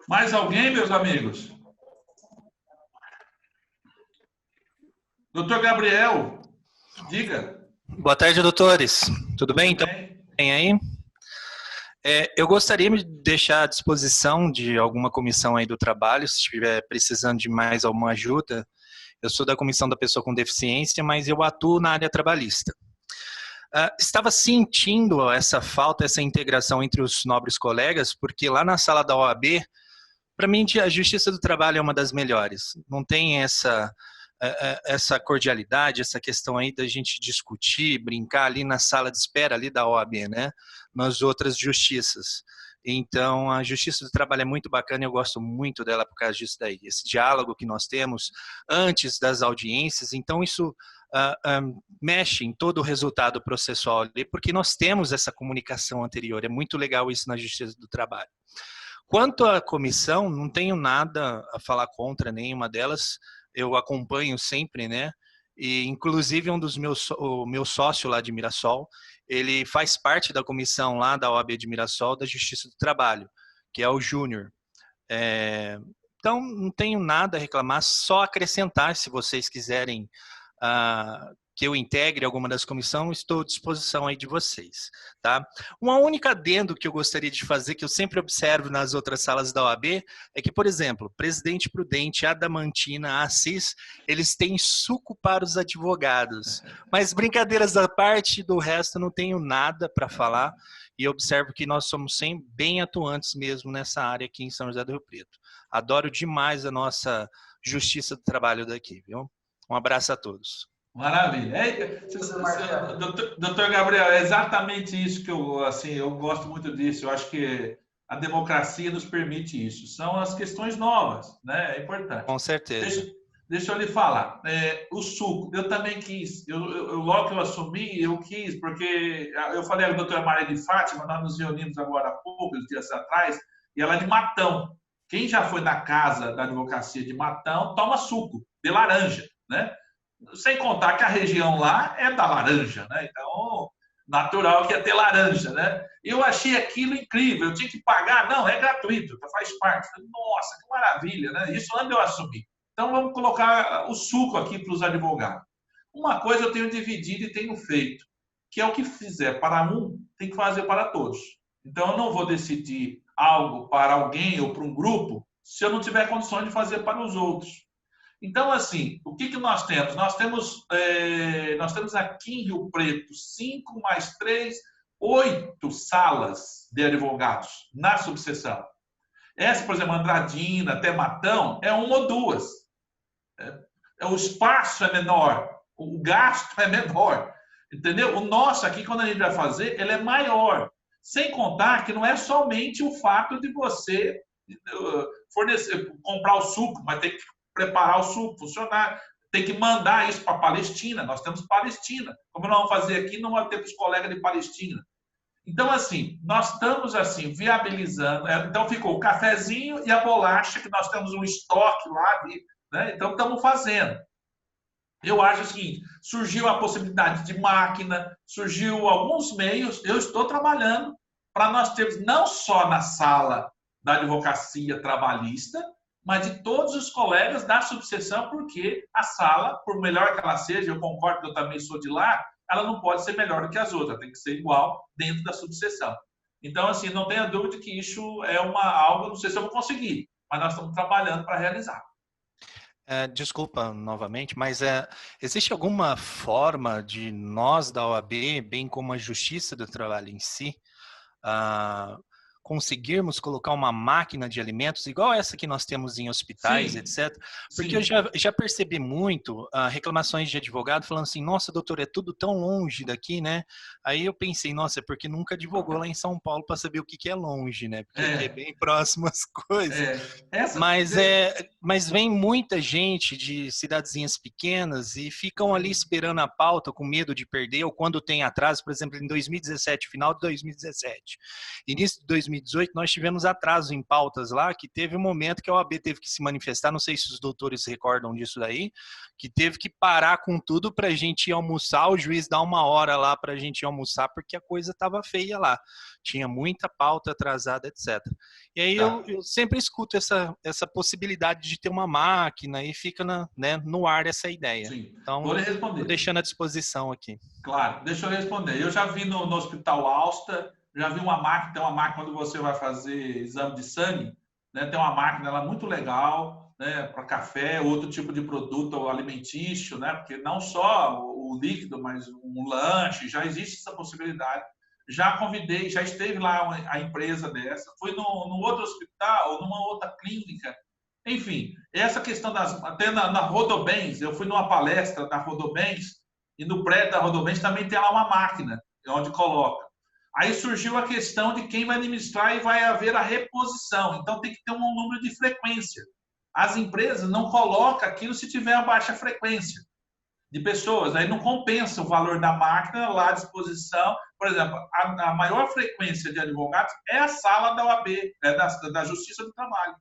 Mais alguém, meus amigos? Doutor Gabriel, diga. Boa tarde, doutores. Tudo bem? Então, bem aí? Eu gostaria de deixar à disposição de alguma comissão aí do trabalho, se estiver precisando de mais alguma ajuda. Eu sou da Comissão da Pessoa com Deficiência, mas eu atuo na área trabalhista. Estava sentindo essa falta, essa integração entre os nobres colegas, porque lá na sala da OAB, para mim, a Justiça do Trabalho é uma das melhores. Não tem essa cordialidade, essa questão aí da gente discutir, brincar ali na sala de espera ali da OAB, né? Nas outras justiças. Então, a Justiça do Trabalho é muito bacana e eu gosto muito dela por causa disso daí. Esse diálogo que nós temos antes das audiências, então isso mexe em todo o resultado processual ali, porque nós temos essa comunicação anterior. É muito legal isso na Justiça do Trabalho. Quanto à comissão, não tenho nada a falar contra nenhuma delas. Eu acompanho sempre, né? E inclusive o meu sócio lá de Mirassol, ele faz parte da comissão lá da OAB de Mirassol da Justiça do Trabalho, que é o Júnior. Então, não tenho nada a reclamar, só acrescentar, se vocês quiserem que eu integre alguma das comissões, estou à disposição aí de vocês, tá? Uma única adendo que eu gostaria de fazer, que eu sempre observo nas outras salas da OAB, é que, por exemplo, Presidente Prudente, Adamantina, Assis, eles têm suco para os advogados. Mas brincadeiras à parte, do resto não tenho nada para falar, e observo que nós somos sempre bem atuantes mesmo nessa área aqui em São José do Rio Preto. Adoro demais a nossa Justiça do Trabalho daqui, viu? Um abraço a todos. Maravilha. Doutor Gabriel, é exatamente isso que eu gosto muito disso. Eu acho que a democracia nos permite isso. São as questões novas, né? É importante. Com certeza. Deixa eu lhe falar. O suco, eu também quis. Logo que eu assumi, eu quis, porque eu falei com a doutora Maria de Fátima, nós nos reunimos agora há poucos dias atrás, e ela é de Matão. Quem já foi na casa da advocacia de Matão, toma suco de laranja, né? Sem contar que a região lá é da laranja, né? Então, natural que ia ter laranja, né? Eu achei aquilo incrível. Eu tinha que pagar? Não, é gratuito, faz parte. Nossa, que maravilha, né? Isso antes eu assumi. Então, vamos colocar o suco aqui para os advogados. Uma coisa eu tenho dividido e tenho feito, que é o que fizer para um, tem que fazer para todos. Então, eu não vou decidir algo para alguém ou para um grupo se eu não tiver condições de fazer para os outros. Então, assim, o que nós temos? Nós temos aqui em Rio Preto 5 mais 3, 8 salas de advogados na subseção. Essa, por exemplo, Andradina, até Matão, é uma ou duas. O espaço é menor, o gasto é menor, entendeu? O nosso aqui, quando a gente vai fazer, ele é maior. Sem contar que não é somente o fato de você comprar o suco, mas tem que preparar o suco, funcionar, tem que mandar isso para a Palestina. Nós temos Palestina. Como nós vamos fazer aqui, não vamos ter para os colegas de Palestina. Então, assim, nós estamos assim viabilizando. Então, ficou o cafezinho e a bolacha, que nós temos um estoque lá, né? Então, estamos fazendo. Eu acho o seguinte, surgiu a possibilidade de máquina, surgiu alguns meios, eu estou trabalhando para nós termos, não só na sala da advocacia trabalhista, mas de todos os colegas da subseção, porque a sala, por melhor que ela seja, eu concordo que eu também sou de lá, ela não pode ser melhor do que as outras, tem que ser igual dentro da subseção. Então, assim, não tenha dúvida que isso é algo, não sei se eu vou conseguir, mas nós estamos trabalhando para realizar. Desculpa novamente, mas existe alguma forma de nós da OAB, bem como a Justiça do Trabalho em si, conseguirmos colocar uma máquina de alimentos igual essa que nós temos em hospitais, sim, etc. Porque sim, eu já percebi muito reclamações de advogado falando assim, nossa, doutor, é tudo tão longe daqui, né? Aí eu pensei, nossa, é porque nunca advogou lá em São Paulo para saber o que é longe, né? Porque é bem próximo as coisas. Mas vem muita gente de cidadezinhas pequenas e ficam ali esperando a pauta com medo de perder, ou quando tem atraso, por exemplo, em 2017, final de 2017. Início de 2018, nós tivemos atraso em pautas lá, que teve um momento que a OAB teve que se manifestar, não sei se os doutores recordam disso daí, que teve que parar com tudo para a gente ir almoçar, o juiz dá uma hora lá para a gente ir almoçar, porque a coisa estava feia lá. Tinha muita pauta atrasada, etc. E aí eu sempre escuto essa possibilidade de ter uma máquina e fica no ar essa ideia. Sim. Então, vou lhe responder. Estou deixando à disposição aqui. Claro, deixa eu responder. Eu já vi no Hospital Alsta, já vi uma máquina, tem uma máquina quando você vai fazer exame de sangue, né? Tem uma máquina lá muito legal, né? Para café, outro tipo de produto alimentício, né? Porque não só o líquido, mas um lanche, já existe essa possibilidade. Já convidei, já esteve lá a empresa dessa, fui no outro hospital, numa outra clínica. Enfim, essa questão até na Rodobens, eu fui numa palestra da Rodobens, e no prédio da Rodobens também tem lá uma máquina, onde coloca. Aí surgiu a questão de quem vai administrar e vai haver a reposição. Então, tem que ter um número de frequência. As empresas não colocam aquilo se tiver a baixa frequência de pessoas. Aí não compensa o valor da máquina lá à disposição. Por exemplo, a maior frequência de advogados é a sala da OAB, da Justiça do Trabalho.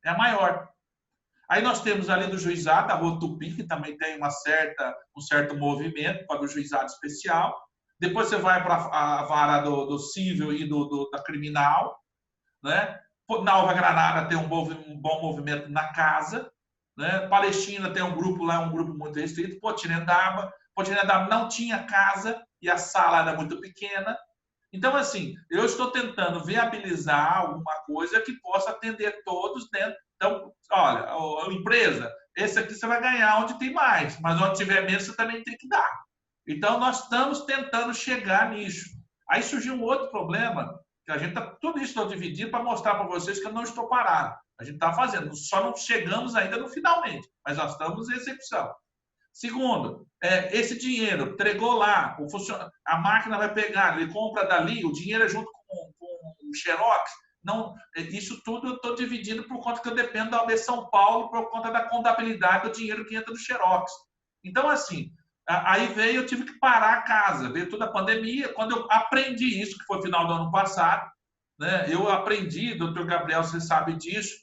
É a maior. Aí nós temos ali do juizado, a Rua Tupi, que também tem um certo movimento para o juizado especial. Depois você vai para a vara do civil e da criminal, né? Na Nova Granada tem um bom movimento na casa, né? Palestina tem um grupo lá, um grupo muito restrito. Potirendaba não tinha casa e a sala era muito pequena. Então, assim, eu estou tentando viabilizar alguma coisa que possa atender todos dentro. Então, olha, a empresa, esse aqui você vai ganhar onde tem mais, mas onde tiver menos você também tem que dar. Então, nós estamos tentando chegar nisso. Aí surgiu um outro problema, que a gente está tudo isso estou dividindo para mostrar para vocês que eu não estou parado. A gente está fazendo, só não chegamos ainda no finalmente, mas nós estamos em execução. Segundo, esse dinheiro entregou lá, a máquina vai pegar, ele compra dali, o dinheiro é junto com o Xerox. Não, isso tudo eu estou dividindo por conta que eu dependo da OAB São Paulo, por conta da contabilidade do dinheiro que entra no Xerox. Então, assim, aí eu tive que parar a casa, veio toda a pandemia. Quando eu aprendi isso, que foi no final do ano passado, né, eu aprendi, doutor Gabriel, você sabe disso,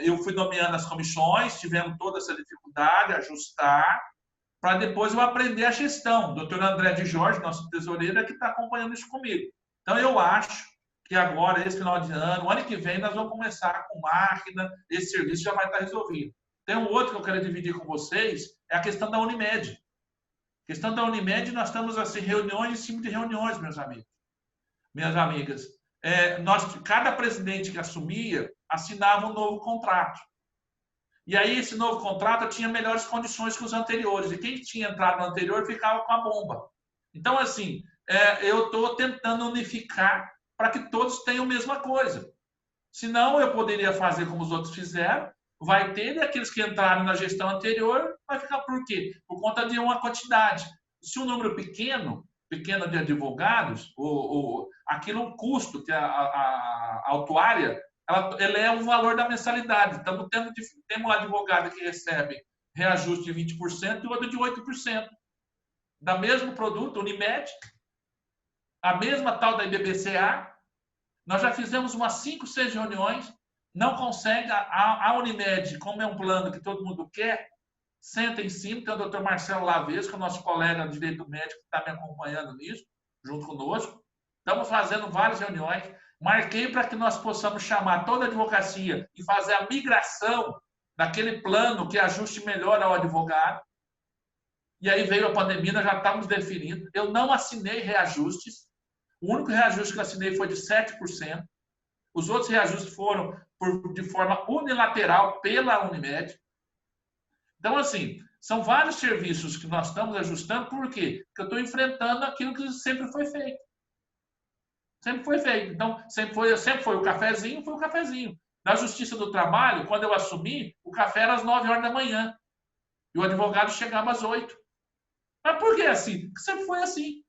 eu fui nomeando as comissões, tivemos toda essa dificuldade, ajustar, para depois eu aprender a gestão. O doutor André de Jorge, nosso tesoureiro, é que está acompanhando isso comigo. Então, eu acho que agora, esse final de ano, o ano que vem, nós vamos começar com máquina, esse serviço já vai estar resolvido. Tem um outro que eu quero dividir com vocês, é a questão da Unimed. A questão da Unimed, nós estamos assim, reuniões em cima de reuniões, meus amigos, minhas amigas. Cada presidente que assumia, assinava um novo contrato. E aí, esse novo contrato tinha melhores condições que os anteriores. E quem tinha entrado no anterior ficava com a bomba. Então, assim, eu estou tentando unificar para que todos tenham a mesma coisa. Senão, eu poderia fazer como os outros fizeram, vai ter, e aqueles que entraram na gestão anterior, vai ficar por quê? Por conta de uma quantidade. Se um número pequeno de advogados, aquilo é um custo que a autuária, ela é o valor da mensalidade. Então, temos um advogado que recebe reajuste de 20% e outro de 8%. Da mesmo produto, Unimed, a mesma tal da IBBCA, nós já fizemos umas 5, 6 reuniões, não consegue, a Unimed, como é um plano que todo mundo quer, senta em cima, tem o doutor Marcelo Lavesco, que é o nosso colega de direito médico, que está me acompanhando nisso, junto conosco. Estamos fazendo várias reuniões, marquei para que nós possamos chamar toda a advocacia e fazer a migração daquele plano que ajuste melhor ao advogado. E aí veio a pandemia, nós já estávamos definindo. Eu não assinei reajustes. O único reajuste que eu assinei foi de 7%. Os outros reajustes foram de forma unilateral pela Unimed. Então, assim, são vários serviços que nós estamos ajustando. Por quê? Porque eu estou enfrentando aquilo que sempre foi feito. Sempre foi feito. Então, sempre foi o cafezinho, foi o cafezinho. Na Justiça do Trabalho, quando eu assumi, o café era às 9 horas da manhã. E o advogado chegava às 8. Mas por que assim? Porque sempre foi assim.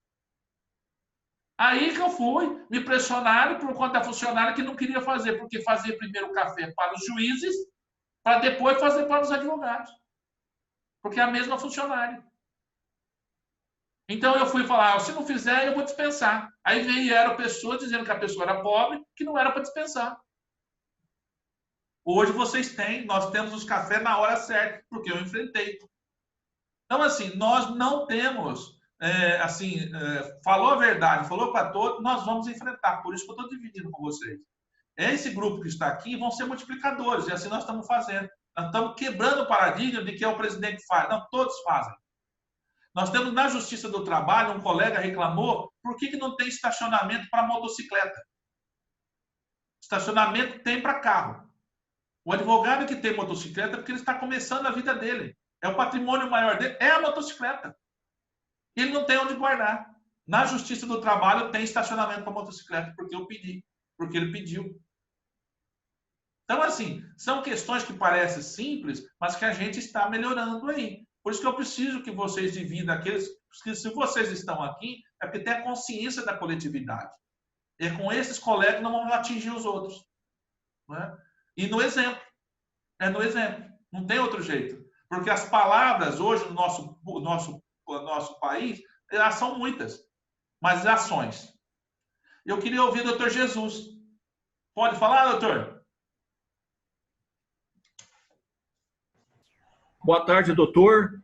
Aí que eu fui, me pressionaram por conta da funcionária que não queria fazer, porque fazia primeiro o café para os juízes, para depois fazer para os advogados. Porque é a mesma funcionária. Então eu fui falar, se não fizer, eu vou dispensar. Aí vieram pessoas dizendo que a pessoa era pobre, que não era para dispensar. Hoje nós temos os cafés na hora certa, porque eu enfrentei. Então, assim, nós não temos, falou a verdade, falou para todos, nós vamos enfrentar. Por isso que eu estou dividindo com vocês. Esse grupo que está aqui vão ser multiplicadores, e assim nós estamos fazendo. Nós estamos quebrando o paradigma de que é o presidente que faz. Não, todos fazem. Nós temos na Justiça do Trabalho, um colega reclamou, por que não tem estacionamento para motocicleta? Estacionamento tem para carro. O advogado que tem motocicleta é porque ele está começando a vida dele. É o patrimônio maior dele, é a motocicleta. Ele não tem onde guardar. Na Justiça do Trabalho tem estacionamento para motocicleta, porque eu pedi, porque ele pediu. Então, assim, são questões que parecem simples, mas que a gente está melhorando aí. Por isso que eu preciso que vocês dividam aqueles... Porque se vocês estão aqui, é porque tem a consciência da coletividade. E com esses colegas não vamos atingir os outros. Né? E no exemplo. É no exemplo. Não tem outro jeito. Porque as palavras hoje no nosso país, elas são muitas. Mas ações. Eu queria ouvir o doutor Jesus. Pode falar, doutor? Boa tarde, doutor.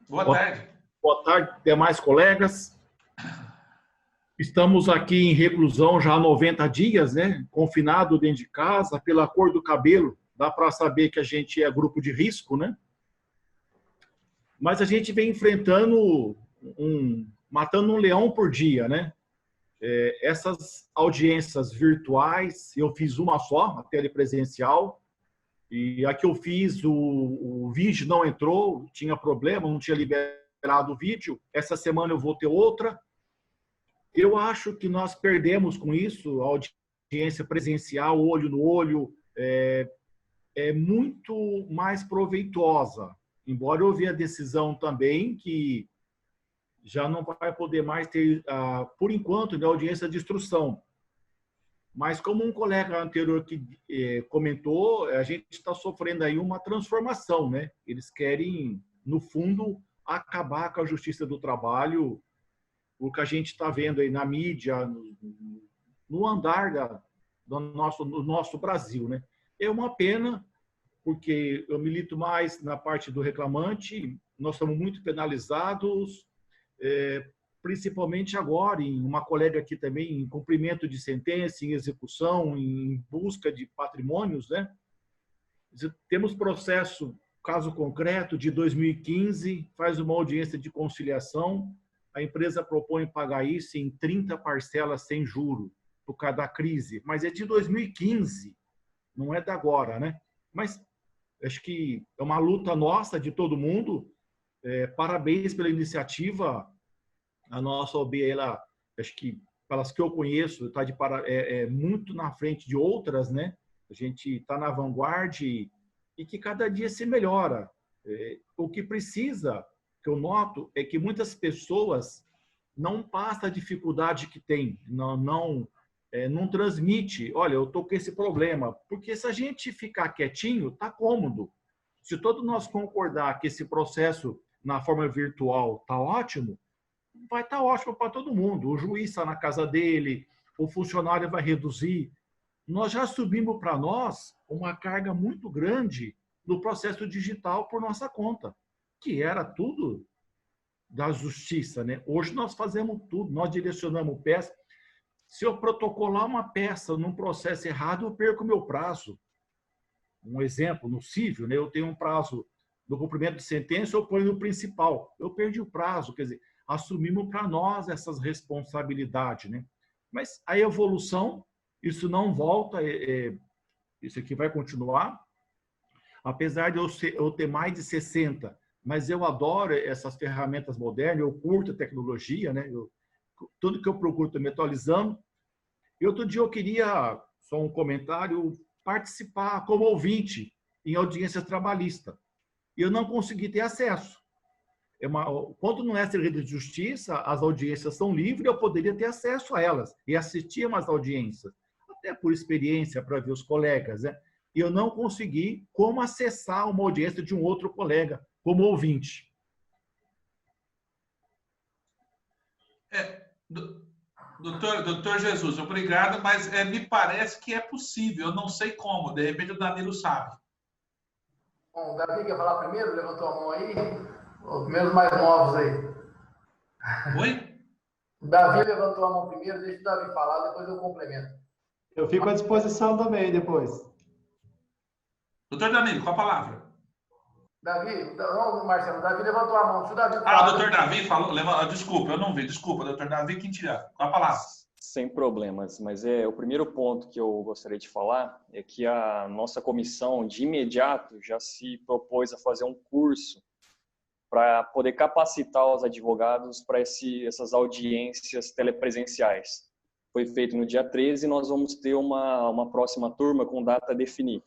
Boa tarde. Boa tarde, demais colegas. Estamos aqui em reclusão já há 90 dias, né? Confinado dentro de casa, pela cor do cabelo. dá para saber que a gente é grupo de risco, né? Mas a gente vem enfrentando matando um leão por dia, né? Essas audiências virtuais, eu fiz uma só, a telepresencial, e a que eu fiz, o vídeo não entrou, tinha problema, não tinha liberado o vídeo. Essa semana eu vou ter outra. Eu acho que nós perdemos com isso, a audiência presencial, olho no olho, é muito mais proveitosa. Embora eu vi a decisão também que já não vai poder mais ter, por enquanto, né, audiência de instrução. Mas como um colega anterior que comentou, a gente está sofrendo aí uma transformação, né? Eles querem, no fundo, acabar com a justiça do trabalho, o que a gente está vendo aí na mídia, no andar do nosso Brasil, né? É uma pena, porque eu milito mais na parte do reclamante, nós somos muito penalizados, principalmente agora, em uma colega aqui também, em cumprimento de sentença, em execução, em busca de patrimônios, né? Temos processo, caso concreto, de 2015, faz uma audiência de conciliação, a empresa propõe pagar isso em 30 parcelas sem juro, por causa da crise, mas é de 2015, não é da agora, né? Mas acho que é uma luta nossa, de todo mundo. Parabéns pela iniciativa. A nossa OB, ela, acho que, pelas que eu conheço, está muito na frente de outras, né? A gente está na vanguarda e que cada dia se melhora. O que precisa, que eu noto, é que muitas pessoas não passam a dificuldade que tem, não transmite, olha, eu estou com esse problema, porque se a gente ficar quietinho, está cômodo. Se todos nós concordar que esse processo na forma virtual está ótimo, vai estar ótimo para todo mundo. O juiz está na casa dele, o funcionário vai reduzir. Nós já subimos para nós uma carga muito grande no processo digital por nossa conta, que era tudo da justiça, né? Hoje nós fazemos tudo, nós direcionamos peça. Se eu protocolar uma peça num processo errado, eu perco o meu prazo. Um exemplo, no civil, né? Eu tenho um prazo do cumprimento de sentença, eu ponho no principal. Eu perdi o prazo, quer dizer, assumimos para nós essas responsabilidades, né? Mas a evolução, isso não volta, isso aqui vai continuar. Apesar de eu ter mais de 60, mas eu adoro essas ferramentas modernas, eu curto a tecnologia, né? Tudo que eu procuro estou me atualizando. E outro dia eu queria, só um comentário, participar como ouvinte em audiência trabalhista. E eu não consegui ter acesso. Quando não é segredo de justiça, as audiências são livres, eu poderia ter acesso a elas e assistir umas audiências, até por experiência, para ver os colegas, né? E eu não consegui como acessar uma audiência de um outro colega, como ouvinte. Doutor Jesus, obrigado, mas me parece que é possível, eu não sei como, de repente o Danilo sabe. Bom, o Davi quer falar primeiro? Levantou a mão aí? Os primeiros mais novos aí. Oi? O Davi levantou a mão primeiro, deixa o Davi falar, depois eu complemento. Eu fico à disposição também depois. Doutor Danilo, com a palavra. Davi, não, Marcelo, o Davi levantou a mão. Se o Davi falar, doutor Davi falou, desculpa, eu não vi, desculpa, doutor Davi, quem tirar? Com a palavra. Sem problemas, mas o primeiro ponto que eu gostaria de falar é que a nossa comissão, de imediato, já se propôs a fazer um curso para poder capacitar os advogados para essas audiências telepresenciais. Foi feito no dia 13 e nós vamos ter uma próxima turma com data a definir.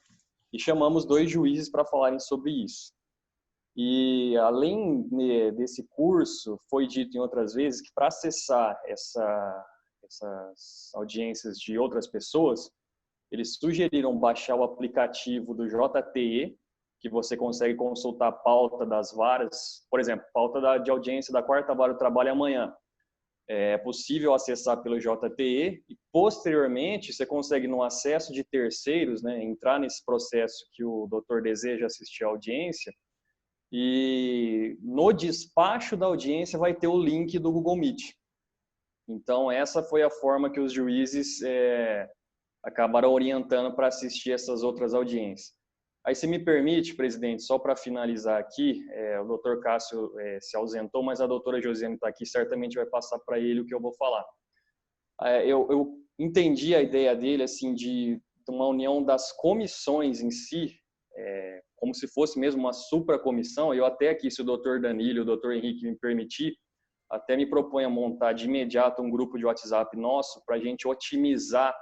E chamamos 2 juízes para falarem sobre isso. E, além desse curso, foi dito em outras vezes que para acessar essas audiências de outras pessoas, eles sugeriram baixar o aplicativo do JTE, que você consegue consultar a pauta das varas, por exemplo, pauta de audiência da 4ª Vara do Trabalho amanhã. É possível acessar pelo JTE e, posteriormente, você consegue, no acesso de terceiros, né, entrar nesse processo que o doutor deseja assistir à audiência, e no despacho da audiência vai ter o link do Google Meet. Então, essa foi a forma que os juízes acabaram orientando para assistir essas outras audiências. Aí, se me permite, presidente, só para finalizar aqui, o doutor Cássio se ausentou, mas a doutora Josiane está aqui, certamente vai passar para ele o que eu vou falar. Eu entendi a ideia dele, assim, de uma união das comissões em si, como se fosse mesmo uma supracomissão. Eu até aqui, se o doutor Danilo e o doutor Henrique me permitir, até me proponho a montar de imediato um grupo de WhatsApp nosso para a gente otimizar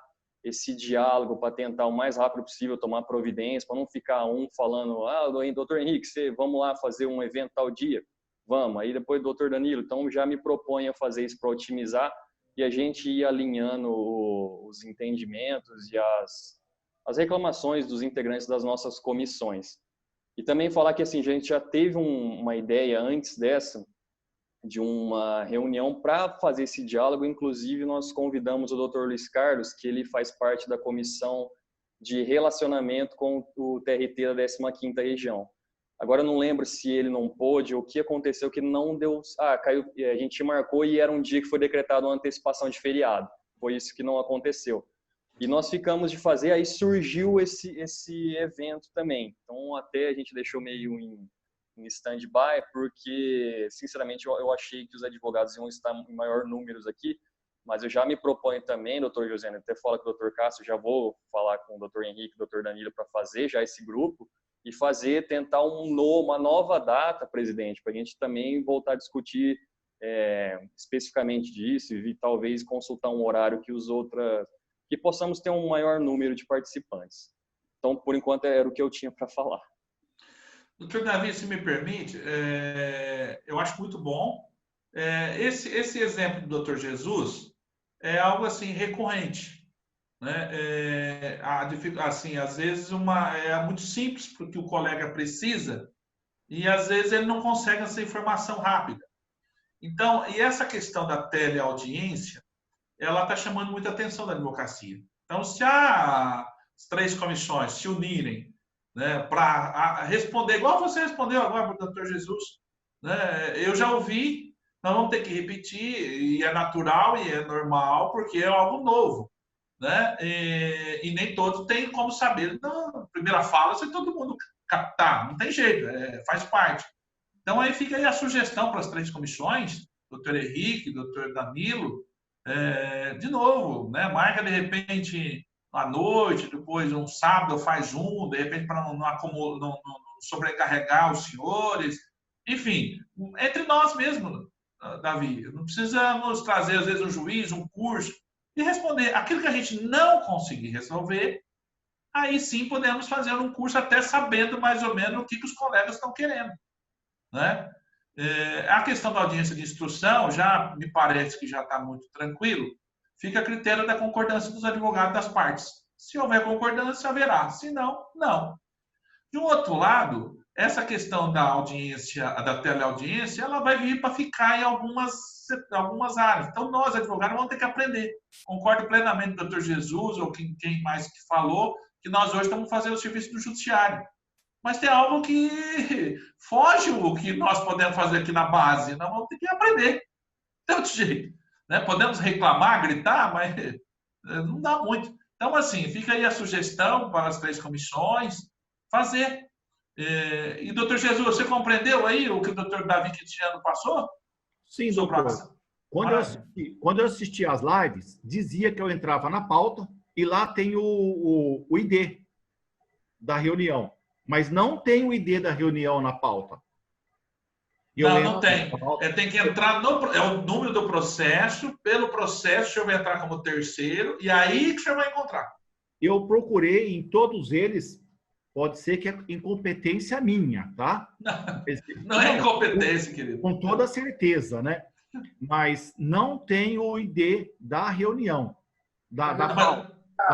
esse diálogo, para tentar o mais rápido possível tomar providência, para não ficar um falando, doutor Henrique, vamos lá fazer um evento tal dia? Vamos. Aí depois, doutor Danilo, então já me proponho a fazer isso para otimizar e a gente ir alinhando os entendimentos e as reclamações dos integrantes das nossas comissões. E também falar que assim, a gente já teve uma ideia antes dessa, de uma reunião para fazer esse diálogo. Inclusive, nós convidamos o Dr. Luiz Carlos, que ele faz parte da comissão de relacionamento com o TRT da 15ª região. Agora, eu não lembro se ele não pôde, ou o que aconteceu que não deu... caiu, a gente marcou e era um dia que foi decretada uma antecipação de feriado. Foi isso que não aconteceu. E nós ficamos de fazer, aí surgiu esse evento também. Então, até a gente deixou meio em stand-by, porque, sinceramente, eu achei que os advogados iam estar em maior números aqui, mas eu já me proponho também, doutor Josiane, até fala com o doutor Cássio, já vou falar com o doutor Henrique, doutor Danilo, para fazer já esse grupo e tentar uma nova data, presidente, para a gente também voltar a discutir especificamente disso e talvez consultar um horário que possamos ter um maior número de participantes. Então, por enquanto, era o que eu tinha para falar. Doutor Davi, se me permite, eu acho muito bom. Esse exemplo do doutor Jesus é algo assim recorrente, né? Assim, às vezes é muito simples porque o colega precisa e às vezes ele não consegue essa informação rápida. Então, e essa questão da teleaudiência, ela está chamando muita atenção da advocacia. Então, se as 3 comissões se unirem, né, para responder, igual você respondeu agora para o doutor Jesus, né, eu já ouvi, nós vamos ter que repetir, e é natural e é normal, porque é algo novo, né, e nem todos têm como saber. Na primeira fala, se todo mundo captar, não tem jeito, faz parte. Então, aí fica aí a sugestão para as 3 comissões, doutor Henrique, doutor Danilo, de novo, né, marca de repente à noite, depois um sábado faz de repente para não sobrecarregar os senhores. Enfim, entre nós mesmos, Davi, não precisamos trazer às vezes um juiz, um curso, e responder aquilo que a gente não conseguir resolver, aí sim podemos fazer um curso até sabendo mais ou menos o que os colegas estão querendo, né? A questão da audiência de instrução, já me parece que já está muito tranquilo, fica a critério da concordância dos advogados das partes. Se houver concordância, haverá. Se não, não. De um outro lado, essa questão da audiência, da teleaudiência, ela vai vir para ficar em algumas áreas. Então, nós, advogados, vamos ter que aprender. Concordo plenamente com o doutor Jesus, ou quem mais que falou, que nós hoje estamos fazendo o serviço do judiciário. Mas tem algo que foge o que nós podemos fazer aqui na base. Nós vamos ter que aprender. Tem outro jeito. Né? Podemos reclamar, gritar, mas não dá muito. Então, assim, fica aí a sugestão para as 3 comissões fazer. E, doutor Jesus, você compreendeu aí o que o doutor Davi Quitiano passou? Sim, doutor. Quando eu assisti às lives, dizia que eu entrava na pauta e lá tem o ID da reunião. Mas não tem o ID da reunião na pauta. Não tem. Tem que entrar é o número do processo, pelo processo, o senhor vai entrar como terceiro, e aí que o senhor vai encontrar. Eu procurei em todos eles, pode ser que é incompetência minha, tá? Não é incompetência, querido. Com toda certeza, né? Mas não tem o ID da reunião, da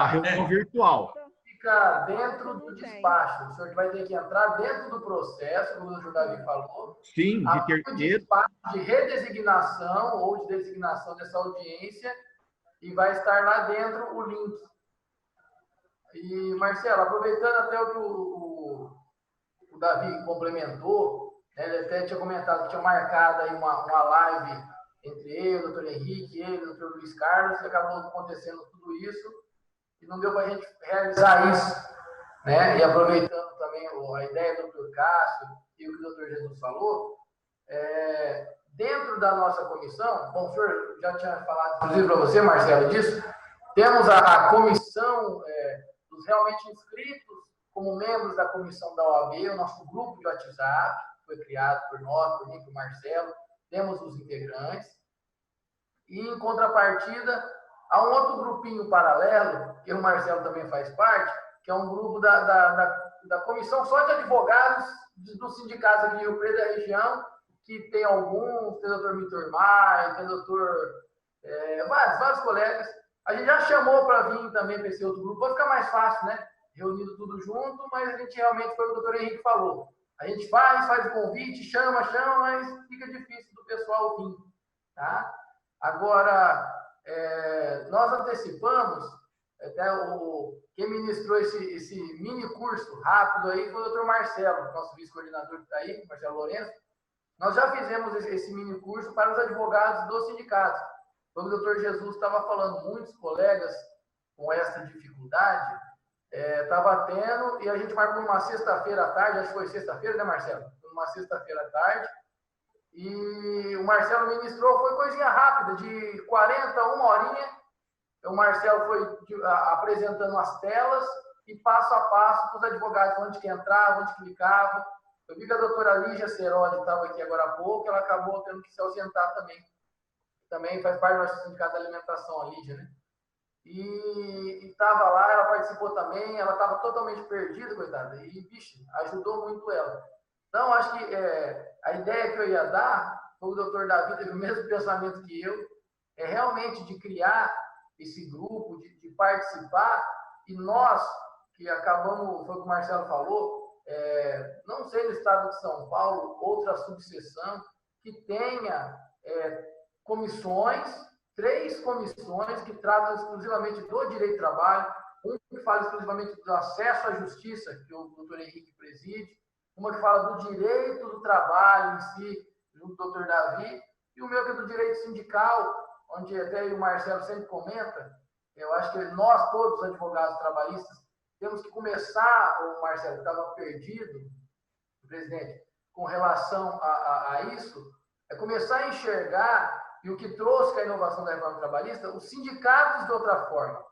reunião virtual. Fica dentro do despacho. O senhor vai ter que entrar dentro do processo, como o doutor Davi falou. Sim, de terceiro. De redesignação ou de designação dessa audiência e vai estar lá dentro o link. E, Marcelo, aproveitando até o que o Davi complementou, né, ele até tinha comentado que tinha marcado aí uma live entre ele, o doutor Henrique, ele, o doutor Luiz Carlos, e acabou acontecendo tudo isso. E não deu para a gente realizar isso, né? E aproveitando também a ideia do Dr. Cássio e o que o Dr. Jesus falou, dentro da nossa comissão, bom, o senhor já tinha falado, inclusive para você, Marcelo, disso, temos a comissão dos realmente inscritos como membros da comissão da OAB, o nosso grupo de WhatsApp, que foi criado por nós, por mim, por Marcelo, temos os integrantes, e em contrapartida, há um outro grupinho paralelo, que o Marcelo também faz parte, que é um grupo da comissão só de advogados dos sindicatos aqui de Rio Preto da região, que tem alguns, tem o Dr. Vitor Maia, tem o Dr. Vários colegas. A gente já chamou para vir também para esse outro grupo, vai ficar mais fácil, né? Reunido tudo junto, mas a gente realmente, foi o que o Dr. Henrique falou. A gente faz o convite, chama, mas fica difícil do pessoal vir, tá? Agora, nós antecipamos, até quem ministrou esse mini curso rápido aí foi o Dr. Marcelo, nosso vice-coordenador que está aí, Marcelo Lourenço. Nós já fizemos esse mini curso para os advogados dos sindicatos. Como o Dr. Jesus estava falando, muitos colegas com essa dificuldade estava tendo, e a gente marcou uma sexta-feira à tarde, acho que foi sexta-feira, né, Marcelo? Uma sexta-feira à tarde, e o Marcelo ministrou, foi coisinha rápida, de 40 a 1 horinha, o Marcelo foi apresentando as telas e passo a passo para os advogados, onde que entrava, onde clicava. Eu vi que a doutora Lígia Ceroli estava aqui agora há pouco, ela acabou tendo que se ausentar também. Também faz parte do nosso sindicato da alimentação, a Lígia, né? E estava lá, ela participou também, ela estava totalmente perdida, coitada, e, bicho, ajudou muito ela. Então, acho que a ideia que eu ia dar, o doutor Davi teve o mesmo pensamento que eu, é realmente de criar esse grupo, de participar, e nós, que acabamos, foi o que o Marcelo falou, não sei no estado de São Paulo, outra subseção, que tenha comissões, 3 comissões que tratam exclusivamente do direito do trabalho, uma que fala exclusivamente do acesso à justiça, que o doutor Henrique preside, uma que fala do direito do trabalho em si, junto do doutor Davi, e o meu que é do direito sindical, onde até o Marcelo sempre comenta, eu acho que nós todos, advogados trabalhistas, temos que começar, o Marcelo estava perdido, presidente, com relação a isso, começar a enxergar, e o que trouxe com a inovação da reforma trabalhista, os sindicatos de outra forma.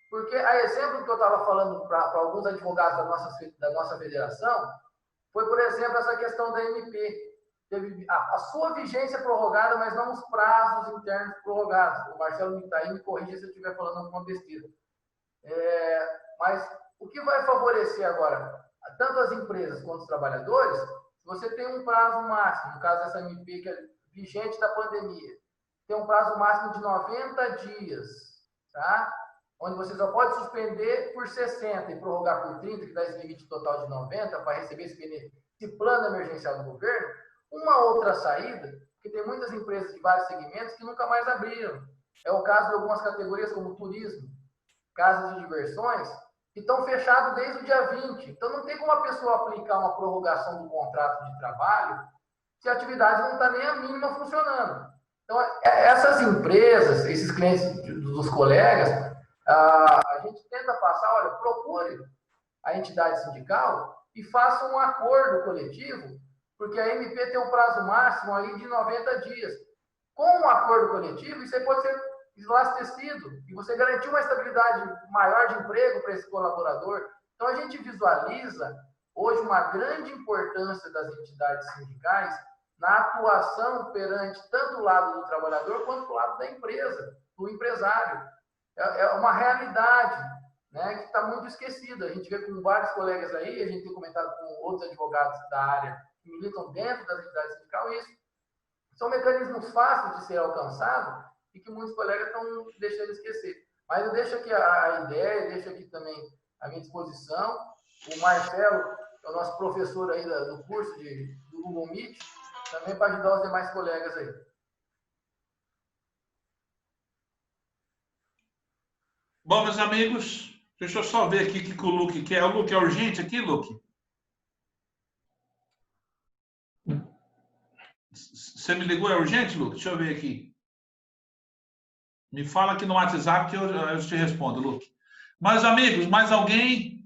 Porque a exemplo que eu estava falando para alguns advogados da nossa federação, foi, por exemplo, essa questão da MP. Teve a sua vigência prorrogada, mas não os prazos internos prorrogados. O Marcelo me corrija se eu estiver falando alguma besteira. Mas o que vai favorecer agora, tanto as empresas quanto os trabalhadores, se você tem um prazo máximo, no caso dessa MP que é vigente da pandemia, tem um prazo máximo de 90 dias, tá? Onde você só pode suspender por 60 e prorrogar por 30, que dá esse limite total de 90, para receber esse plano emergencial do governo. Uma outra saída, que tem muitas empresas de vários segmentos que nunca mais abriram. É o caso de algumas categorias como turismo, casas de diversões, que estão fechados desde o dia 20. Então, não tem como a pessoa aplicar uma prorrogação do contrato de trabalho se a atividade não está nem a mínima funcionando. Então, essas empresas, esses clientes dos colegas, a gente tenta passar, olha, procure a entidade sindical e faça um acordo coletivo, porque a MP tem um prazo máximo aí de 90 dias. Com um acordo coletivo, isso aí pode ser elastecido e você garantir uma estabilidade maior de emprego para esse colaborador. Então, a gente visualiza hoje uma grande importância das entidades sindicais na atuação perante tanto o lado do trabalhador quanto o lado da empresa, do empresário. É uma realidade, né, que está muito esquecida. A gente vê com vários colegas aí, a gente tem comentado com outros advogados da área que militam dentro das entidades sindicais, isso são mecanismos fáceis de ser alcançados e que muitos colegas estão deixando esquecer. Mas eu deixo aqui a ideia, deixo aqui também à minha disposição. O Marcelo, é o nosso professor aí do curso do Google Meet, também para ajudar os demais colegas aí. Bom, meus amigos, deixa eu só ver aqui o que o Luque quer. O Luque é urgente aqui, Luque? Você me ligou, é urgente, Luque? Deixa eu ver aqui. Me fala aqui no WhatsApp que eu te respondo, Luque. Mas, amigos, mais alguém?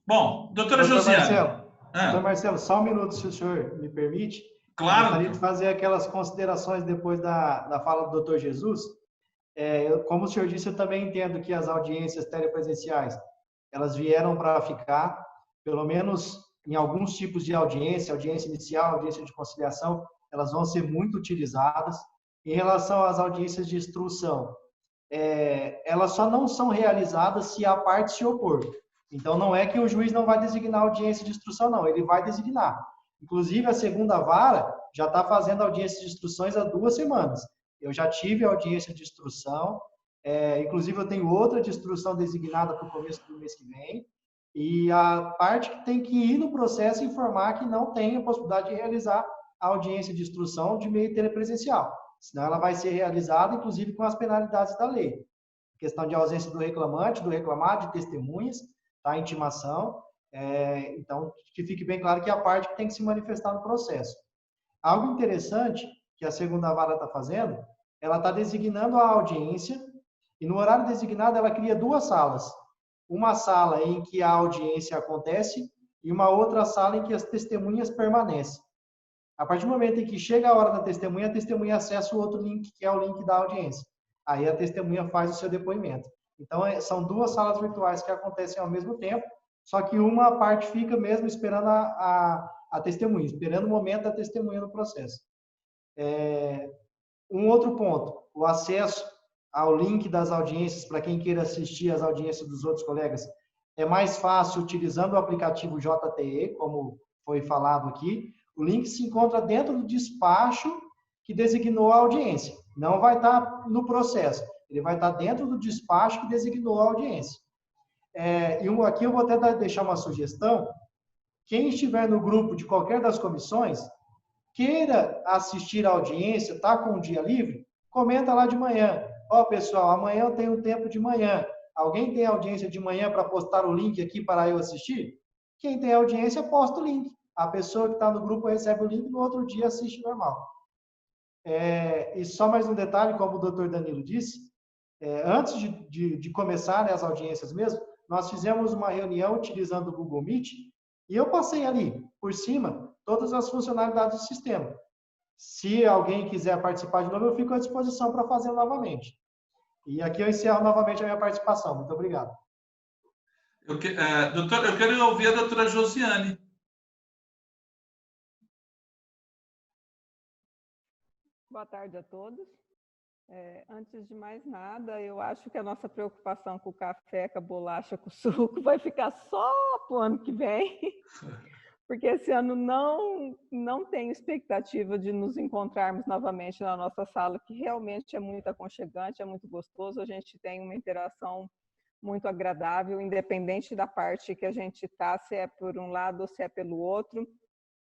Bom, doutora Doutor Josiane. Marcelo, doutor Marcelo, só um minuto, se o senhor me permite. Claro. Eu gostaria de fazer aquelas considerações depois da fala do doutor Jesus. Como o senhor disse, eu também entendo que as audiências telepresenciais, elas vieram para ficar, pelo menos em alguns tipos de audiência inicial, audiência de conciliação, elas vão ser muito utilizadas. Em relação às audiências de instrução, elas só não são realizadas se a parte se opor. Então, não é que o juiz não vai designar audiência de instrução, não, ele vai designar. Inclusive, a segunda vara já está fazendo audiência de instruções há 2 semanas. Eu já tive audiência de instrução, inclusive eu tenho outra de instrução designada para o começo do mês que vem, e a parte que tem que ir no processo informar que não tem a possibilidade de realizar a audiência de instrução de meio telepresencial. Senão ela vai ser realizada, inclusive, com as penalidades da lei. Questão de ausência do reclamante, do reclamado, de testemunhas, tá? Intimação. Então, que fique bem claro que é a parte que tem que se manifestar no processo. Algo interessante que a segunda vara está fazendo, ela está designando a audiência e no horário designado ela cria 2 salas. Uma sala em que a audiência acontece e uma outra sala em que as testemunhas permanecem. A partir do momento em que chega a hora da testemunha, a testemunha acessa o outro link, que é o link da audiência. Aí a testemunha faz o seu depoimento. Então, são 2 salas virtuais que acontecem ao mesmo tempo, só que uma parte fica mesmo esperando a testemunha, esperando o momento da testemunha no processo. Um outro ponto, o acesso ao link das audiências, para quem queira assistir às audiências dos outros colegas, é mais fácil utilizando o aplicativo JTE, como foi falado aqui. O link se encontra dentro do despacho que designou a audiência. Não vai estar no processo. Ele vai estar dentro do despacho que designou a audiência. Aqui eu vou até deixar uma sugestão. Quem estiver no grupo de qualquer das comissões, queira assistir a audiência, está com o dia livre, comenta lá de manhã. Pessoal, amanhã eu tenho tempo de manhã. Alguém tem audiência de manhã para postar o link aqui para eu assistir? Quem tem audiência, posta o link. A pessoa que está no grupo recebe o link e no outro dia assiste normal. E só mais um detalhe, como o doutor Danilo disse, antes de começar, né, as audiências mesmo, nós fizemos uma reunião utilizando o Google Meet e eu passei ali, por cima, todas as funcionalidades do sistema. Se alguém quiser participar de novo, eu fico à disposição para fazer novamente. E aqui eu encerro novamente a minha participação. Muito obrigado. Doutor, eu quero ouvir a doutora Josiane. Boa tarde a todos. Antes de mais nada, eu acho que a nossa preocupação com o café, com a bolacha, com o suco, vai ficar só para o ano que vem, porque esse ano não tenho expectativa de nos encontrarmos novamente na nossa sala, que realmente é muito aconchegante, é muito gostoso, a gente tem uma interação muito agradável, independente da parte que a gente está, se é por um lado ou se é pelo outro,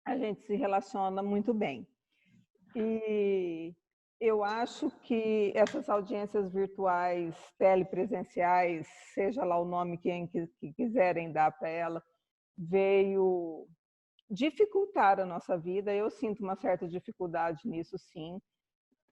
a gente se relaciona muito bem. E eu acho que essas audiências virtuais, telepresenciais, seja lá o nome que quiserem dar para ela, veio dificultar a nossa vida. Eu sinto uma certa dificuldade nisso, sim.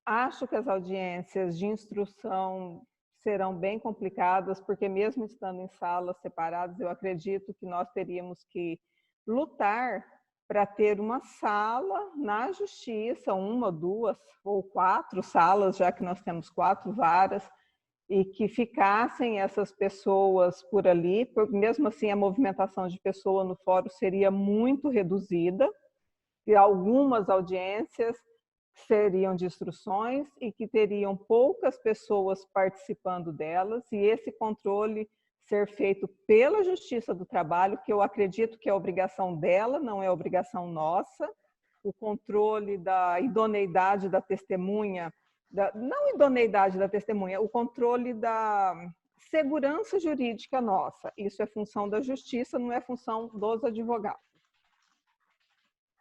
Acho que as audiências de instrução serão bem complicadas, porque mesmo estando em salas separadas, eu acredito que nós teríamos que lutar para ter uma sala na justiça, 1, 2 ou 4 salas, já que nós temos 4 varas, e que ficassem essas pessoas por ali, porque mesmo assim a movimentação de pessoa no fórum seria muito reduzida, e algumas audiências seriam de instruções e que teriam poucas pessoas participando delas, e esse controle ser feito pela Justiça do Trabalho, que eu acredito que é obrigação dela, não é obrigação nossa, o controle da idoneidade da testemunha, não idoneidade da testemunha, o controle da segurança jurídica nossa. Isso é função da Justiça, não é função dos advogados.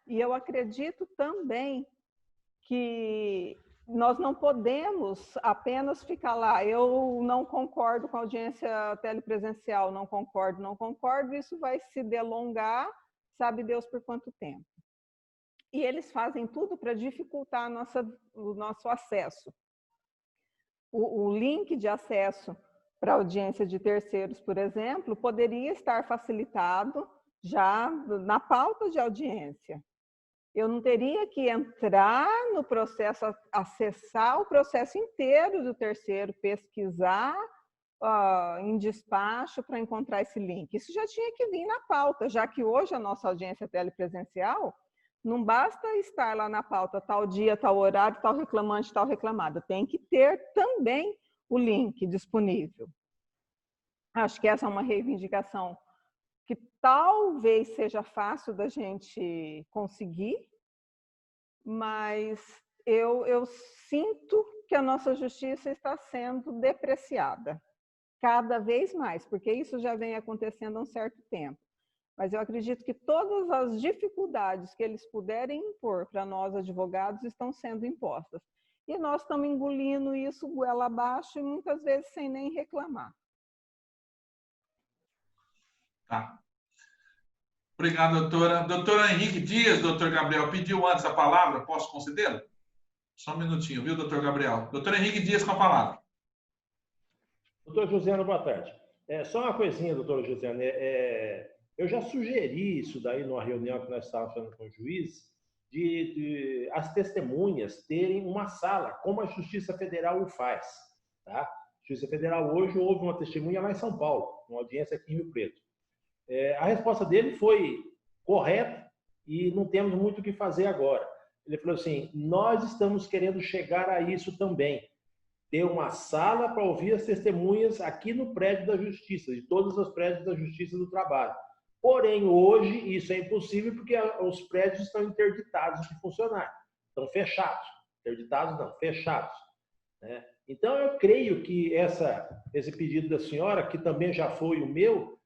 E eu acredito também que nós não podemos apenas ficar lá, eu não concordo com a audiência telepresencial, não concordo, isso vai se delongar, sabe Deus por quanto tempo. E eles fazem tudo para dificultar o nosso acesso. O link de acesso para audiência de terceiros, por exemplo, poderia estar facilitado já na pauta de audiência. Eu não teria que entrar no processo, acessar o processo inteiro do terceiro, pesquisar em despacho para encontrar esse link. Isso já tinha que vir na pauta, já que hoje a nossa audiência telepresencial não basta estar lá na pauta tal dia, tal horário, tal reclamante, tal reclamada. Tem que ter também o link disponível. Acho que essa é uma reivindicação que talvez seja fácil da gente conseguir, mas eu sinto que a nossa justiça está sendo depreciada cada vez mais, porque isso já vem acontecendo há um certo tempo. Mas eu acredito que todas as dificuldades que eles puderem impor para nós, advogados, estão sendo impostas. E nós estamos engolindo isso goela abaixo e muitas vezes sem nem reclamar. Tá. Obrigado, doutora. Doutora Henrique Dias, doutor Gabriel, pediu antes a palavra, posso concedê-la? Só um minutinho, viu, doutor Gabriel? Doutor Henrique Dias com a palavra. Doutor Josiano, boa tarde. Só uma coisinha, doutora Josiano. Eu já sugeri isso daí numa reunião que nós estávamos fazendo com o juiz, de as testemunhas terem uma sala, como a Justiça Federal o faz. Tá? A Justiça Federal hoje houve uma testemunha lá em São Paulo, uma audiência aqui em Rio Preto. A resposta dele foi correta e não temos muito o que fazer agora. Ele falou assim, nós estamos querendo chegar a isso também. Ter uma sala para ouvir as testemunhas aqui no prédio da Justiça, de todos os prédios da Justiça do Trabalho. Porém, hoje, isso é impossível porque os prédios estão interditados de funcionar. Estão fechados. Interditados não, fechados. Né? Então, eu creio que esse pedido da senhora, que também já foi o meu,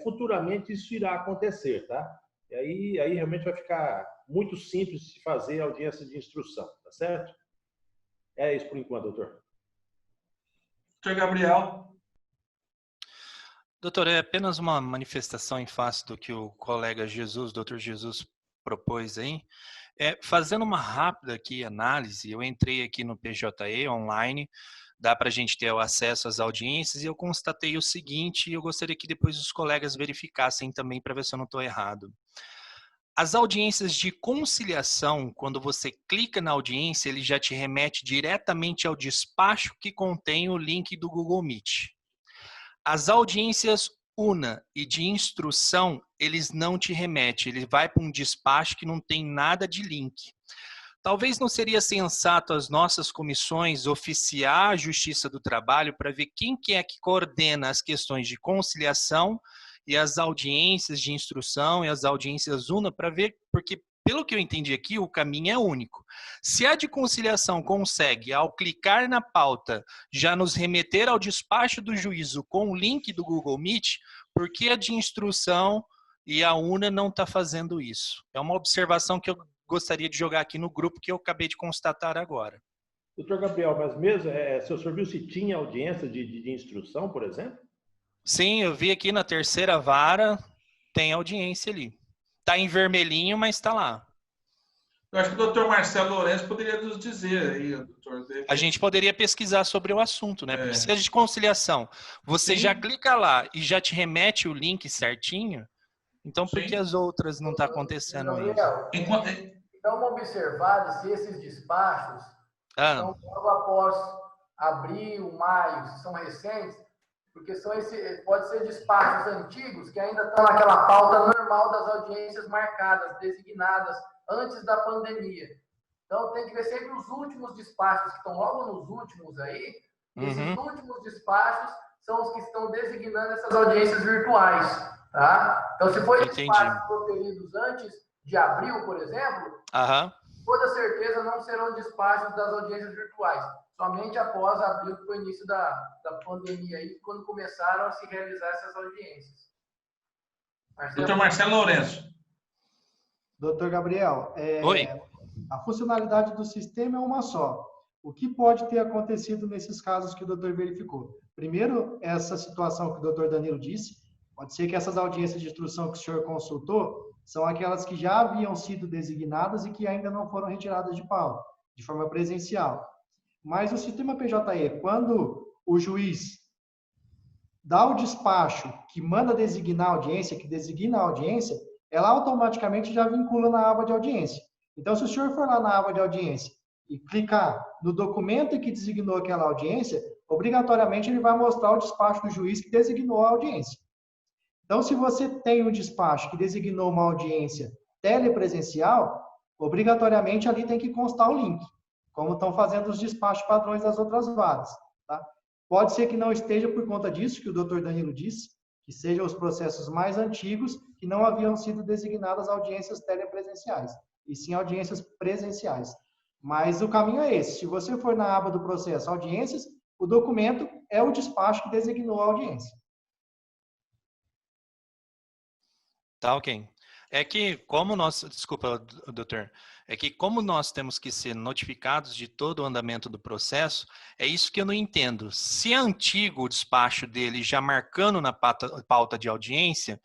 futuramente isso irá acontecer, tá? E aí realmente vai ficar muito simples de fazer a audiência de instrução, tá certo? É isso por enquanto, doutor. Doutor Gabriel. Doutor, é apenas uma manifestação em face do que o colega Jesus, doutor Jesus, propôs aí. Fazendo uma rápida aqui análise, eu entrei aqui no PJE online, dá para a gente ter o acesso às audiências, e eu constatei o seguinte, e eu gostaria que depois os colegas verificassem também para ver se eu não estou errado. As audiências de conciliação, quando você clica na audiência, ele já te remete diretamente ao despacho que contém o link do Google Meet. As audiências UNA e de instrução, eles não te remetem, ele vai para um despacho que não tem nada de link. Talvez não seria sensato as nossas comissões oficiar a Justiça do Trabalho para ver quem que é que coordena as questões de conciliação e as audiências de instrução e as audiências UNA, para ver, porque pelo que eu entendi aqui, o caminho é único. Se a de conciliação consegue, ao clicar na pauta, já nos remeter ao despacho do juízo com o link do Google Meet, por que a de instrução e a UNA não está fazendo isso? É uma observação que eu gostaria de jogar aqui no grupo que eu acabei de constatar agora. Doutor Gabriel, mas mesmo, se o senhor viu se tinha audiência de instrução, por exemplo? Sim, eu vi aqui na terceira vara, tem audiência ali. Está em vermelhinho, mas está lá. Eu acho que o doutor Marcelo Lourenço poderia nos dizer aí, doutor. A gente poderia pesquisar sobre o assunto, né? Porque se é de conciliação, você Sim. já clica lá e já te remete o link certinho, então por que as outras não está acontecendo isso? Dá uma observada se esses despachos são logo após abril, maio, se são recentes, porque pode ser despachos antigos que ainda estão naquela pauta normal das audiências marcadas, designadas antes da pandemia. Então tem que ver sempre os últimos despachos que estão logo nos últimos aí. Esses últimos despachos são os que estão designando essas audiências virtuais, tá? Então se for despachos proferidos antes de abril, por exemplo, toda certeza não serão despachos das audiências virtuais, somente após abril, que foi o início da pandemia, aí, quando começaram a se realizar essas audiências. Doutor Marcelo Lourenço. Doutor Gabriel, Oi. A funcionalidade do sistema é uma só. O que pode ter acontecido nesses casos que o doutor verificou? Primeiro, essa situação que o doutor Danilo disse, pode ser que essas audiências de instrução que o senhor consultou são aquelas que já haviam sido designadas e que ainda não foram retiradas de pauta, de forma presencial. Mas o sistema PJE, quando o juiz dá o despacho que manda designar a audiência, que designa a audiência, ela automaticamente já vincula na aba de audiência. Então, se o senhor for lá na aba de audiência e clicar no documento que designou aquela audiência, obrigatoriamente ele vai mostrar o despacho do juiz que designou a audiência. Então, se você tem um despacho que designou uma audiência telepresencial, obrigatoriamente ali tem que constar o link, como estão fazendo os despachos padrões das outras varas. Tá? Pode ser que não esteja por conta disso, que o doutor Danilo disse, que sejam os processos mais antigos que não haviam sido designadas audiências telepresenciais, e sim audiências presenciais. Mas o caminho é esse. Se você for na aba do processo audiências, o documento é o despacho que designou a audiência. Tá, ok. É que como nós, desculpa, doutor, é que como nós temos que ser notificados de todo o andamento do processo, é isso que eu não entendo. Se é antigo o despacho dele já marcando na pauta de audiência,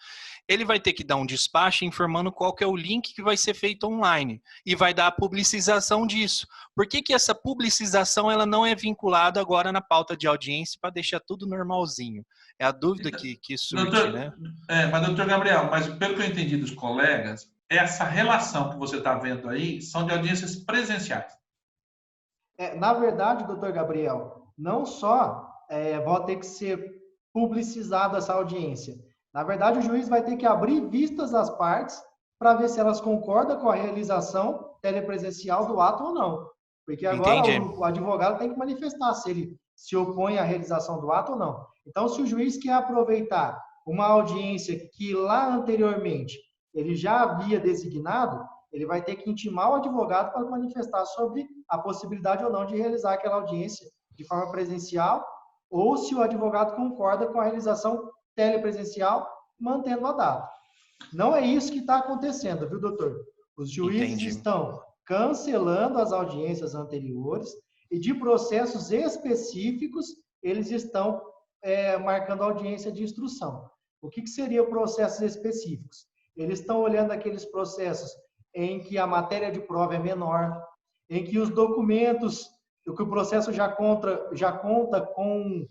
ele vai ter que dar um despacho informando qual que é o link que vai ser feito online e vai dar a publicização disso. Por que que essa publicização ela não é vinculada agora na pauta de audiência para deixar tudo normalzinho? É a dúvida que surge, doutor, né? Mas, doutor Gabriel, mas pelo que eu entendi dos colegas, essa relação que você está vendo aí são de audiências presenciais. Na verdade, doutor Gabriel, não só vai ter que ser publicizada essa audiência. Na verdade, o juiz vai ter que abrir vistas às partes para ver se elas concordam com a realização telepresencial do ato ou não. Porque agora o advogado tem que manifestar se ele se opõe à realização do ato ou não. Então, se o juiz quer aproveitar uma audiência que lá anteriormente ele já havia designado, ele vai ter que intimar o advogado para manifestar sobre a possibilidade ou não de realizar aquela audiência de forma presencial, ou se o advogado concorda com a realização telepresencial, mantendo a data. Não é isso que está acontecendo, viu, doutor? Os juízes estão cancelando as audiências anteriores e de processos específicos eles estão marcando audiência de instrução. O que seria processos específicos? Eles estão olhando aqueles processos em que a matéria de prova é menor, em que os documentos, que o processo já conta com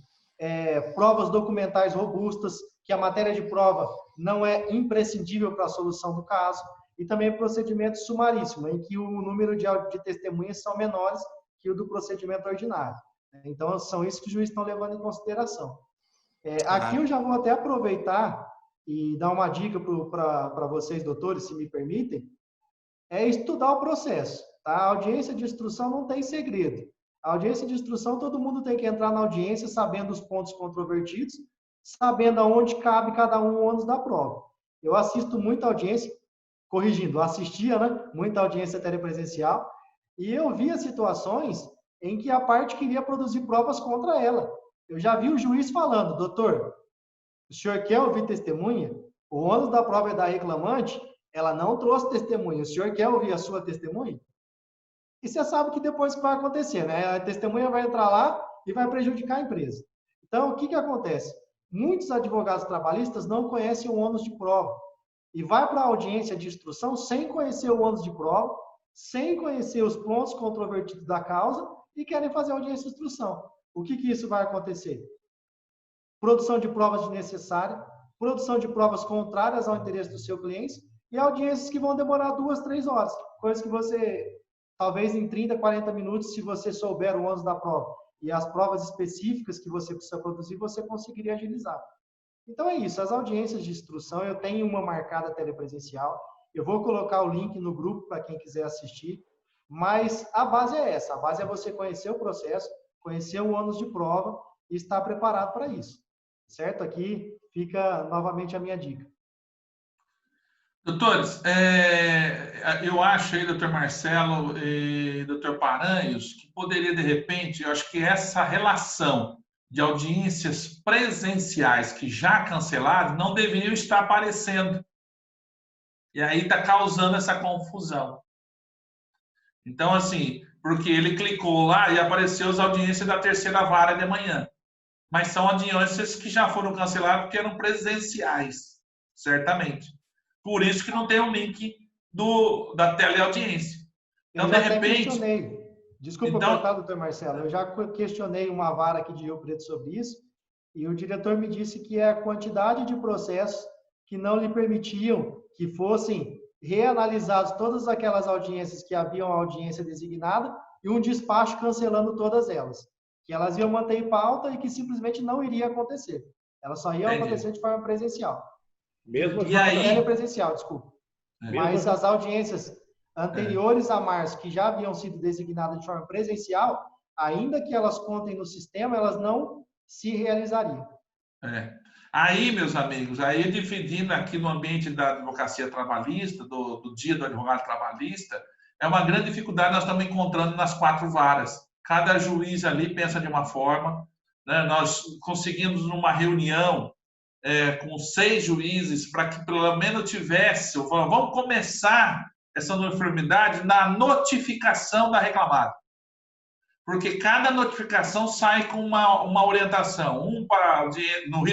provas documentais robustas, que a matéria de prova não é imprescindível para a solução do caso, e também procedimento sumaríssimo, em que o número de testemunhas são menores que o do procedimento ordinário. Então, são isso que os juízes estão levando em consideração. Aqui eu já vou até aproveitar e dar uma dica para vocês, doutores, se me permitem, é estudar o processo. Tá? A audiência de instrução não tem segredo. A audiência de instrução, todo mundo tem que entrar na audiência sabendo os pontos controvertidos, sabendo aonde cabe cada um ônus da prova. Eu assisto muita audiência, corrigindo, assistia, né? Muita audiência telepresencial, e eu via situações em que a parte queria produzir provas contra ela. Eu já vi o juiz falando, doutor, o senhor quer ouvir testemunha? O ônus da prova é da reclamante, ela não trouxe testemunha. O senhor quer ouvir a sua testemunha? E você sabe que depois que vai acontecer, né? A testemunha vai entrar lá e vai prejudicar a empresa. Então, o que acontece? Muitos advogados trabalhistas não conhecem o ônus de prova e vai para a audiência de instrução sem conhecer o ônus de prova, sem conhecer os pontos controvertidos da causa e querem fazer audiência de instrução. O que isso vai acontecer? Produção de provas desnecessárias, produção de provas contrárias ao interesse do seu cliente e audiências que vão demorar 2, 3 horas. Coisa que você, talvez em 30, 40 minutos, se você souber o ônus da prova e as provas específicas que você precisa produzir, você conseguiria agilizar. Então é isso, as audiências de instrução, eu tenho uma marcada telepresencial, eu vou colocar o link no grupo para quem quiser assistir, mas a base é essa, a base é você conhecer o processo, conhecer o ônus de prova e estar preparado para isso. Certo? Aqui fica novamente a minha dica. Doutores, eu acho aí, doutor Marcelo e doutor Paranhos, que poderia, de repente, eu acho que essa relação de audiências presenciais que já canceladas não deveriam estar aparecendo. E aí está causando essa confusão. Então, assim, porque ele clicou lá e apareceu as audiências da terceira vara de manhã. Mas são audiências que já foram canceladas porque eram presenciais, certamente. Por isso que não tem o link da teleaudiência. Então, de repente... Desculpa cortar, doutor Marcelo, eu já questionei uma vara aqui de Rio Preto sobre isso, E o diretor me disse que é a quantidade de processos que não lhe permitiam que fossem reanalisados todas aquelas audiências que haviam audiência designada e um despacho cancelando todas elas. Que elas iam manter em pauta e que simplesmente não iria acontecer. Elas só iam acontecer de forma presencial. Mesmo de forma presencial, desculpa. Mas as audiências anteriores a março, que já haviam sido designadas de forma presencial, ainda que elas contem no sistema, elas não se realizariam. Aí, meus amigos, aí dividindo aqui no ambiente da advocacia trabalhista, do dia do advogado trabalhista, é uma grande dificuldade nós estamos encontrando nas 4 varas. Cada juiz ali pensa de uma forma, né? Nós conseguimos numa reunião com 6 juízes para que pelo menos tivesse, vamos começar essa uniformidade na notificação da reclamada. Porque cada notificação sai com uma orientação, no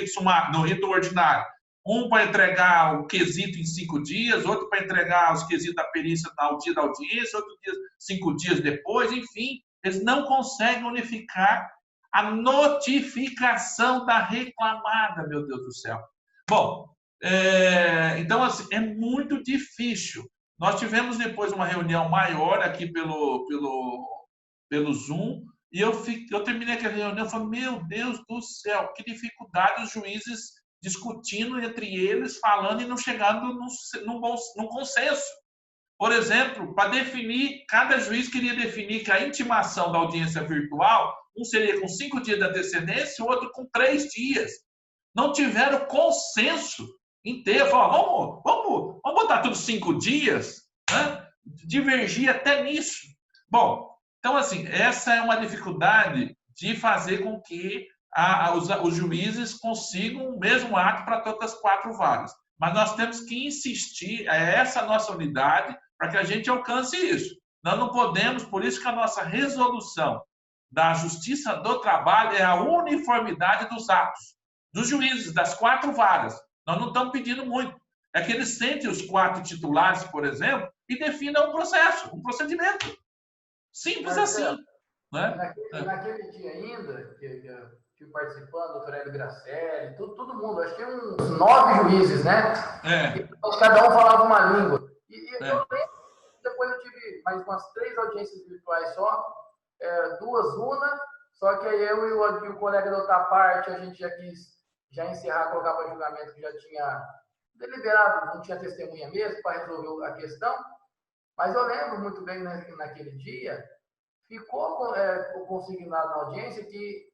rito ordinário, um para entregar o quesito em 5 dias, outro para entregar os quesitos da perícia no dia da audiência, outro dia 5 dias depois, enfim, eles não conseguem unificar a notificação da reclamada, meu Deus do céu. Bom, então assim, é muito difícil. Nós tivemos depois uma reunião maior aqui pelo Zoom, e eu terminei aquela reunião e falei, meu Deus do céu, que dificuldade os juízes discutindo entre eles, falando e não chegando num consenso. Por exemplo, para definir, cada juiz queria definir que a intimação da audiência virtual, um seria com 5 dias de antecedência, o outro com 3 dias. Não tiveram consenso inteiro. Falaram, vamos botar tudo 5 dias, né? Divergir até nisso. Bom, então, assim, essa é uma dificuldade de fazer com que os juízes consigam o mesmo ato para todas as 4 varas. Mas nós temos que insistir, essa nossa unidade, para que a gente alcance isso. Nós não podemos, por isso que a nossa resolução da Justiça do Trabalho é a uniformidade dos atos, dos juízes, das 4 varas. Nós não estamos pedindo muito. É que eles sentem os 4 titulares, por exemplo, e definam um processo, um procedimento. Simples assim. Né? Naquele dia ainda, que eu estive participando, o doutor Hélio Gracelli, todo mundo, acho que uns 9 juízes, né? E cada um falava uma língua. E eu lembro, depois eu tive mais umas 3 audiências virtuais só, 2 una, só que aí eu e o colega da outra parte, a gente já quis encerrar, colocar para julgamento, que já tinha deliberado, não tinha testemunha mesmo, para resolver a questão. Mas eu lembro muito bem naquele dia, ficou consignado na audiência que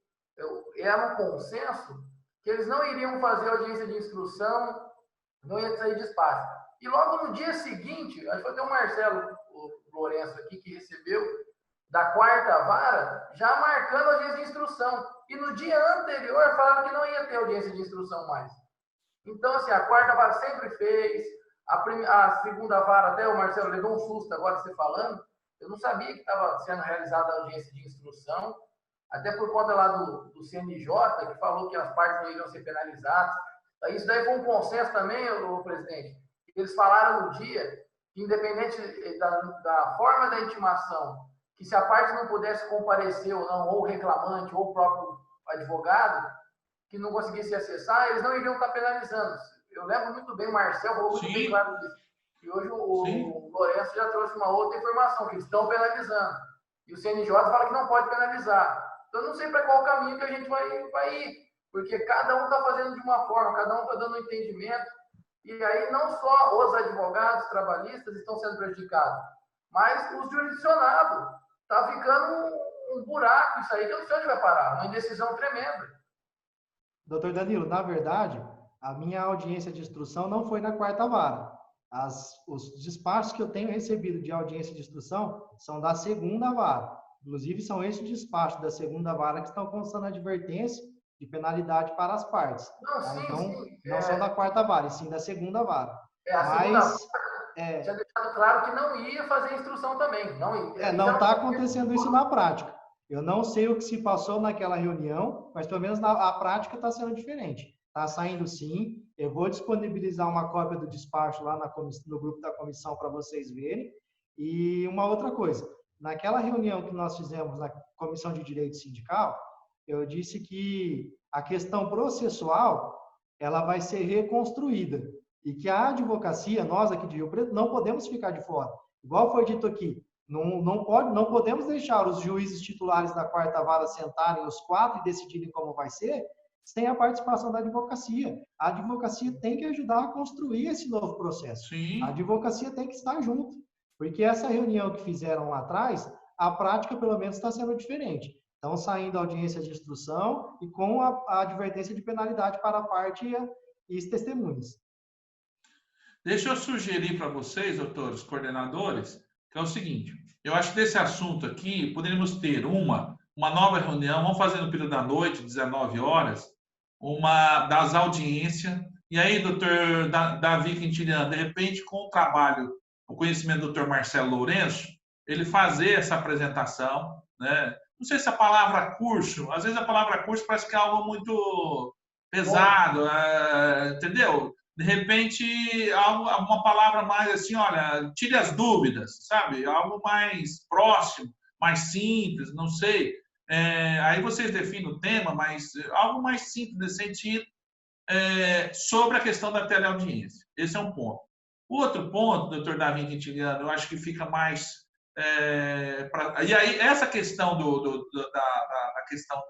era um consenso que eles não iriam fazer audiência de instrução, não ia sair despacho. E logo no dia seguinte, acho que foi até o Marcelo Lourenço aqui que recebeu, da 4ª vara, já marcando a audiência de instrução. E no dia anterior falaram que não ia ter audiência de instrução mais. Então, assim, a 4ª vara sempre fez, a 2ª vara, até o Marcelo levou um susto agora você falando, eu não sabia que estava sendo realizada a audiência de instrução, até por conta lá do CNJ, que falou que as partes não iriam ser penalizadas. Isso daí foi um consenso também, o presidente. Eles falaram no dia que, independente da forma da intimação, que se a parte não pudesse comparecer ou não, ou o reclamante, ou o próprio advogado, que não conseguisse acessar, eles não iriam estar penalizando. Eu lembro muito bem, o Marcelo falou muito bem claro disso. E hoje o Lourenço já trouxe uma outra informação, que eles estão penalizando. E o CNJ fala que não pode penalizar. Então, eu não sei para qual caminho que a gente vai ir, porque cada um está fazendo de uma forma, cada um está dando um entendimento. E aí não só os advogados trabalhistas estão sendo prejudicados, mas os jurisdicionados. Está ficando um buraco isso aí, que eu não sei onde vai parar, uma indecisão tremenda. Doutor Danilo, na verdade, a minha audiência de instrução não foi na 4ª vara. Os despachos que eu tenho recebido de audiência de instrução são da 2ª vara. Inclusive, são esses despachos da 2ª vara que estão constando advertência de penalidade para as partes. Não, sim, então, sim. Não são da 4ª vara, e sim da 2ª vara. A 2ª vara tinha deixado claro que não ia fazer instrução também. Não está acontecendo isso na prática. Eu não sei o que se passou naquela reunião, mas pelo menos a prática está sendo diferente. Está saindo sim. Eu vou disponibilizar uma cópia do despacho lá no grupo da comissão para vocês verem. E uma outra coisa, naquela reunião que nós fizemos na Comissão de Direito Sindical, Eu disse que a questão processual ela vai ser reconstruída e que a advocacia, nós aqui de Rio Preto, não podemos ficar de fora. Igual foi dito aqui, não podemos deixar os juízes titulares da quarta vara sentarem os 4 e decidirem como vai ser, sem a participação da advocacia. A advocacia tem que ajudar a construir esse novo processo. Sim. A advocacia tem que estar junto, porque essa reunião que fizeram lá atrás, a prática pelo menos está sendo diferente. Estão saindo a audiência de instrução e com a advertência de penalidade para a parte e os testemunhas. Deixa eu sugerir para vocês, doutores, coordenadores, que é o seguinte, eu acho que desse assunto aqui, poderíamos ter uma nova reunião, vamos fazer no período da noite, 19 horas, uma das audiências, e aí, doutor Davi Quintiliano, de repente, com o trabalho, o conhecimento do doutor Marcelo Lourenço, ele fazer essa apresentação, né? Não sei se a palavra curso, às vezes a palavra curso parece que é algo muito pesado, entendeu? De repente, uma palavra mais assim, olha, tire as dúvidas, sabe? Algo mais próximo, mais simples, não sei. Aí vocês definem o tema, mas algo mais simples nesse sentido, sobre a questão da teleaudiência. Esse é um ponto. O outro ponto, doutor Davi Quintiliano, eu acho que fica mais... e aí, essa questão da questão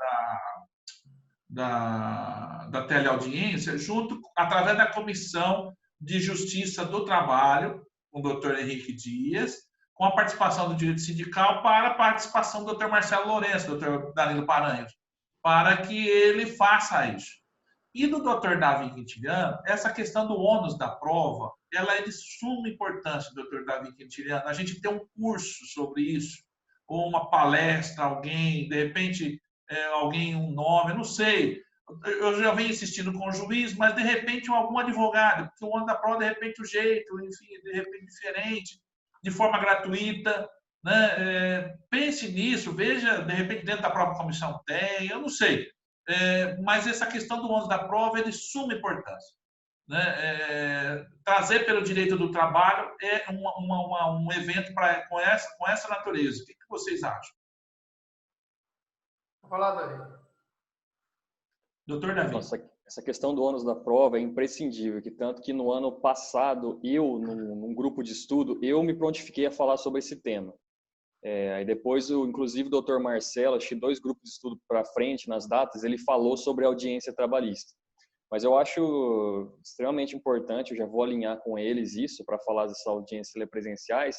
da teleaudiência, através da Comissão de Justiça do Trabalho, com o doutor Henrique Dias, com a participação do direito sindical, para a participação do doutor Marcelo Lourenço, doutor Danilo Paranhos, para que ele faça isso. E do doutor Davi Quintiliano, essa questão do ônus da prova, ela é de suma importância, doutor Davi Quintiliano. A gente tem um curso sobre isso, ou uma palestra, alguém, de repente, alguém, um nome, eu não sei. Eu já venho insistindo com o juiz, mas de repente algum advogado, porque o ônus da prova, de repente, o jeito, enfim, de repente diferente, de forma gratuita, né? Pense nisso, veja, de repente, dentro da própria comissão tem, eu não sei. Mas essa questão do ônus da prova é de suma importância. Né? Trazer pelo direito do trabalho é um evento com essa natureza. O que vocês acham? Vou falar, Davi. Doutor Davi. Essa questão do ônus da prova é imprescindível, tanto que no ano passado, num grupo de estudo, eu me prontifiquei a falar sobre esse tema. Aí depois, inclusive, o doutor Marcelo, acho que 2 grupos de estudo para frente, nas datas, ele falou sobre a audiência trabalhista. Mas eu acho extremamente importante, eu já vou alinhar com eles isso, para falar dessas audiências telepresenciais.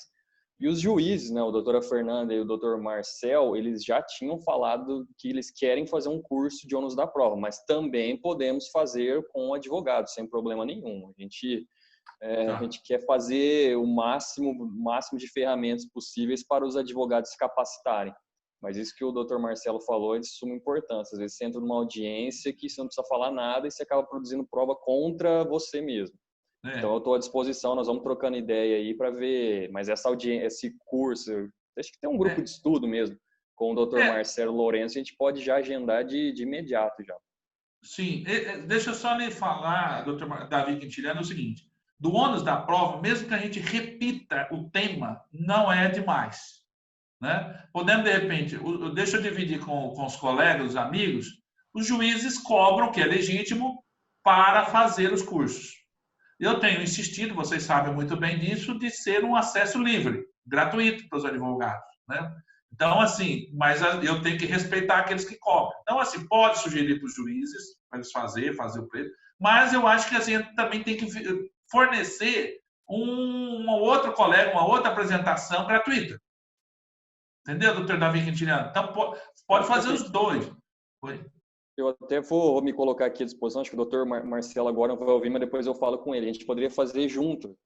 E os juízes, né, o doutora Fernanda e o doutor Marcel, eles já tinham falado que eles querem fazer um curso de ônus da prova, mas também podemos fazer com advogados, sem problema nenhum. A gente quer fazer o máximo de ferramentas possíveis para os advogados se capacitarem. Mas isso que o doutor Marcelo falou é de suma importância. Às vezes você entra numa audiência que você não precisa falar nada e você acaba produzindo prova contra você mesmo. Então eu estou à disposição, nós vamos trocando ideia aí para ver. Mas essa audiência, esse curso, acho que tem um grupo de estudo mesmo, com o doutor Marcelo Lourenço, a gente pode já agendar de imediato já. Sim, deixa eu só lhe falar, doutor Davi Quintiliano, o seguinte. Do ônus da prova, mesmo que a gente repita o tema, não é demais. Né? Podemos, de repente, deixa eu dividir com os colegas, os amigos, os juízes cobram, que é legítimo, para fazer os cursos. Eu tenho insistido, vocês sabem muito bem disso, de ser um acesso livre, gratuito para os advogados. Né? Então, assim, mas eu tenho que respeitar aqueles que cobram. Então, assim, pode sugerir para os juízes, para eles fazer o preço, mas eu acho que a gente também tem que fornecer um outro colega, uma outra apresentação gratuita. Entendeu, doutor Davi Quintiliano? Então, pode fazer os dois. Oi. Eu até vou me colocar aqui à disposição, acho que o doutor Marcelo agora não vai ouvir, mas depois eu falo com ele. A gente poderia fazer junto,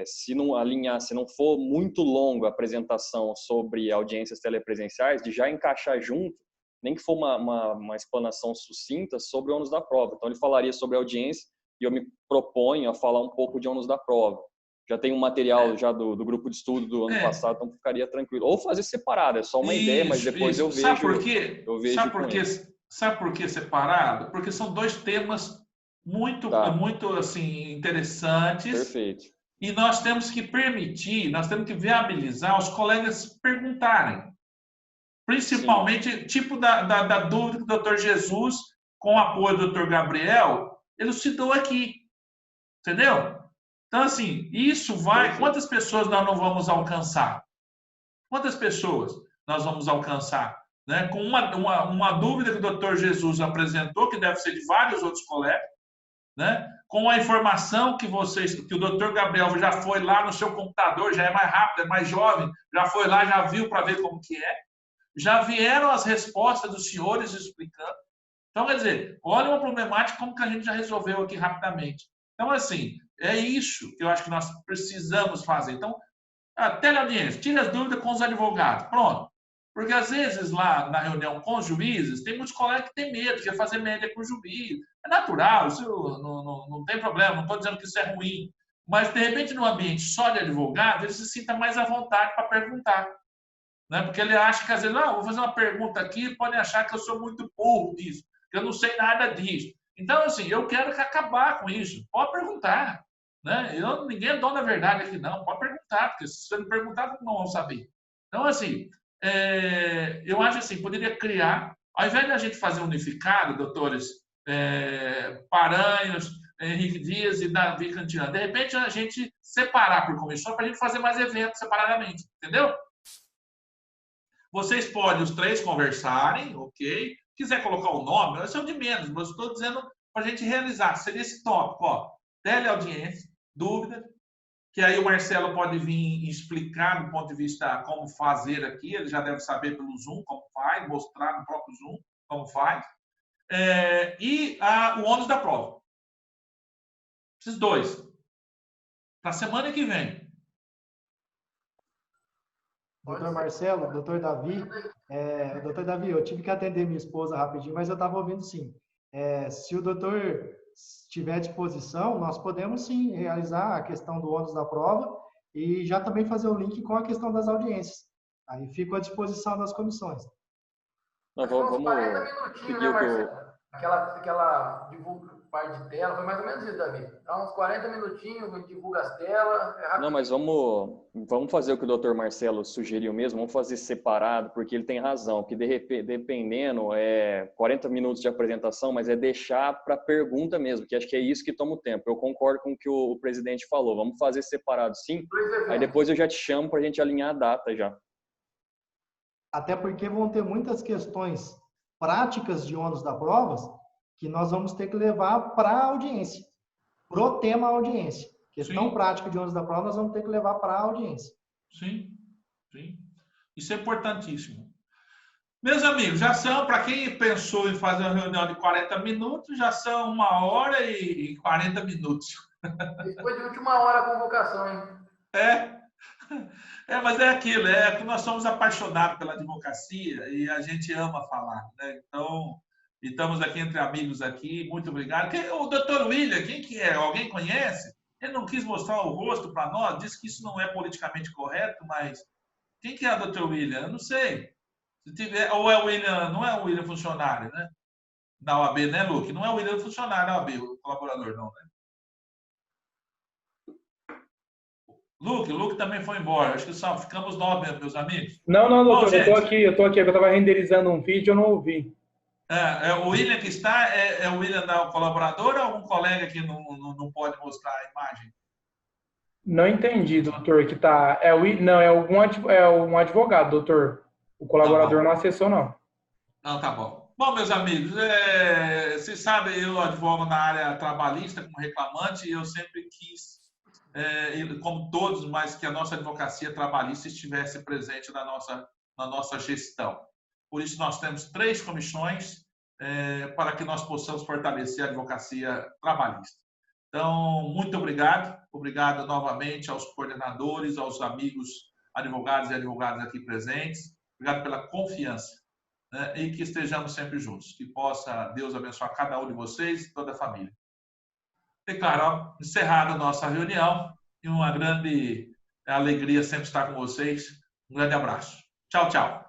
se não alinhar, se não for muito longo a apresentação sobre audiências telepresenciais, de já encaixar junto, nem que for uma explanação sucinta sobre o ônus da prova. Então, ele falaria sobre a audiência e eu me proponho a falar um pouco de ônus da prova. Já tem um material já do grupo de estudo do ano passado, então ficaria tranquilo. Ou fazer separado, é só uma ideia, mas depois eu vejo. Sabe por quê? Eu Sabe por que separado? Porque são 2 temas muito assim, interessantes. Perfeito. E nós temos que permitir, nós temos que viabilizar os colegas perguntarem. Principalmente, tipo da dúvida que o Dr. Jesus, com o apoio do Dr. Gabriel, elucidou aqui. Entendeu? Então, assim, isso vai... Quantas pessoas nós não vamos alcançar? Quantas pessoas nós vamos alcançar? Né? Com uma dúvida que o Dr. Jesus apresentou, que deve ser de vários outros colegas, né? Com a informação que o Dr. Gabriel já foi lá no seu computador, já é mais rápido, é mais jovem, já foi lá, já viu para ver como que é. Já vieram as respostas dos senhores explicando. Então, quer dizer, olha uma problemática como que a gente já resolveu aqui rapidamente. Então, assim, é isso que eu acho que nós precisamos fazer. Então, a teleaudiência, tira as dúvidas com os advogados. Pronto. Porque, às vezes, lá na reunião com os juízes, tem muitos colegas que têm medo, quer fazer média com o juiz. É natural, isso não tem problema, não estou dizendo que isso é ruim. Mas, de repente, no ambiente só de advogado, ele se sinta mais à vontade para perguntar. Né? Porque ele acha que, às vezes, vou fazer uma pergunta aqui, podem achar que eu sou muito burro disso, que eu não sei nada disso. Então, assim, eu quero acabar com isso. Pode perguntar. Né? Ninguém é dono da verdade aqui, não. Pode perguntar, porque se você não perguntar, não vão saber. Então, assim, eu acho assim, poderia criar, ao invés de a gente fazer unificado, doutores Paranhos, Henrique Dias e Davi Cantiano, de repente a gente separar por comissão para a gente fazer mais eventos separadamente, entendeu? Vocês podem os três conversarem, ok? Quiser colocar o nome, isso é o de menos, mas estou dizendo para a gente realizar. Seria esse tópico, ó, teleaudiência, dúvida, que aí o Marcelo pode vir explicar do ponto de vista como fazer aqui, ele já deve saber pelo Zoom como faz, mostrar no próprio Zoom como faz, e o ônus da prova. Esses dois. Para a semana que vem. Doutor Marcelo, doutor Davi, doutor Davi, eu tive que atender minha esposa rapidinho, mas eu estava ouvindo sim. Se o doutor estiver à disposição, nós podemos sim realizar a questão do ônus da prova e já também fazer o link com a questão das audiências. Aí fico à disposição das comissões. Vamos 40 minutinhos, né, Marcelo? Aquela divulga parte de tela, foi mais ou menos isso, Davi. Então, uns 40 minutinhos, divulga as telas. Não, mas vamos fazer o que o doutor Marcelo sugeriu mesmo, vamos fazer separado, porque ele tem razão, que dependendo, 40 minutos de apresentação, mas é deixar para pergunta mesmo, que acho que é isso que toma o tempo. Eu concordo com o que o presidente falou, vamos fazer separado sim, aí depois eu já te chamo para a gente alinhar a data já. Até porque vão ter muitas questões práticas de ônus da prova que nós vamos ter que levar para a audiência, pro tema audiência. Questão prática de ônus da prova, nós vamos ter que levar para a audiência. Sim, sim. Isso é importantíssimo. Meus amigos, já são, para quem pensou em fazer uma reunião de 40 minutos, já são 1h e 40 minutos. Depois de última hora a convocação, hein? Mas é aquilo, que nós somos apaixonados pela advocacia e a gente ama falar, né? Então, estamos aqui entre amigos aqui, muito obrigado. O doutor William, quem que é? Alguém conhece? Ele não quis mostrar o rosto para nós, disse que isso não é politicamente correto, mas quem que é o doutor William? Eu não sei. Se tiver, ou é o William, não é o William funcionário, né? Da OAB, né, Luke? Não é o William funcionário da OAB, o colaborador, não, né? Luke também foi embora. Acho que só ficamos nós mesmo, meus amigos. Não, doutor, eu tô aqui. Eu estava renderizando um vídeo, eu não ouvi. O William que está, é o William da colaboradora ou algum colega que não pode mostrar a imagem? Não entendi, doutor, que está... é um advogado, doutor. O colaborador não acessou, não. Não, tá bom. Bom, meus amigos, vocês sabem, eu advogo na área trabalhista como reclamante e eu sempre quis, como todos, mas que a nossa advocacia trabalhista estivesse presente na nossa gestão. Por isso, nós temos 3 comissões para que nós possamos fortalecer a advocacia trabalhista. Então, muito obrigado. Obrigado novamente aos coordenadores, aos amigos advogados e advogadas aqui presentes. Obrigado pela confiança, né? E que estejamos sempre juntos. Que possa Deus abençoar cada um de vocês e toda a família. Declaro encerrada a nossa reunião e uma grande alegria sempre estar com vocês. Um grande abraço. Tchau, tchau.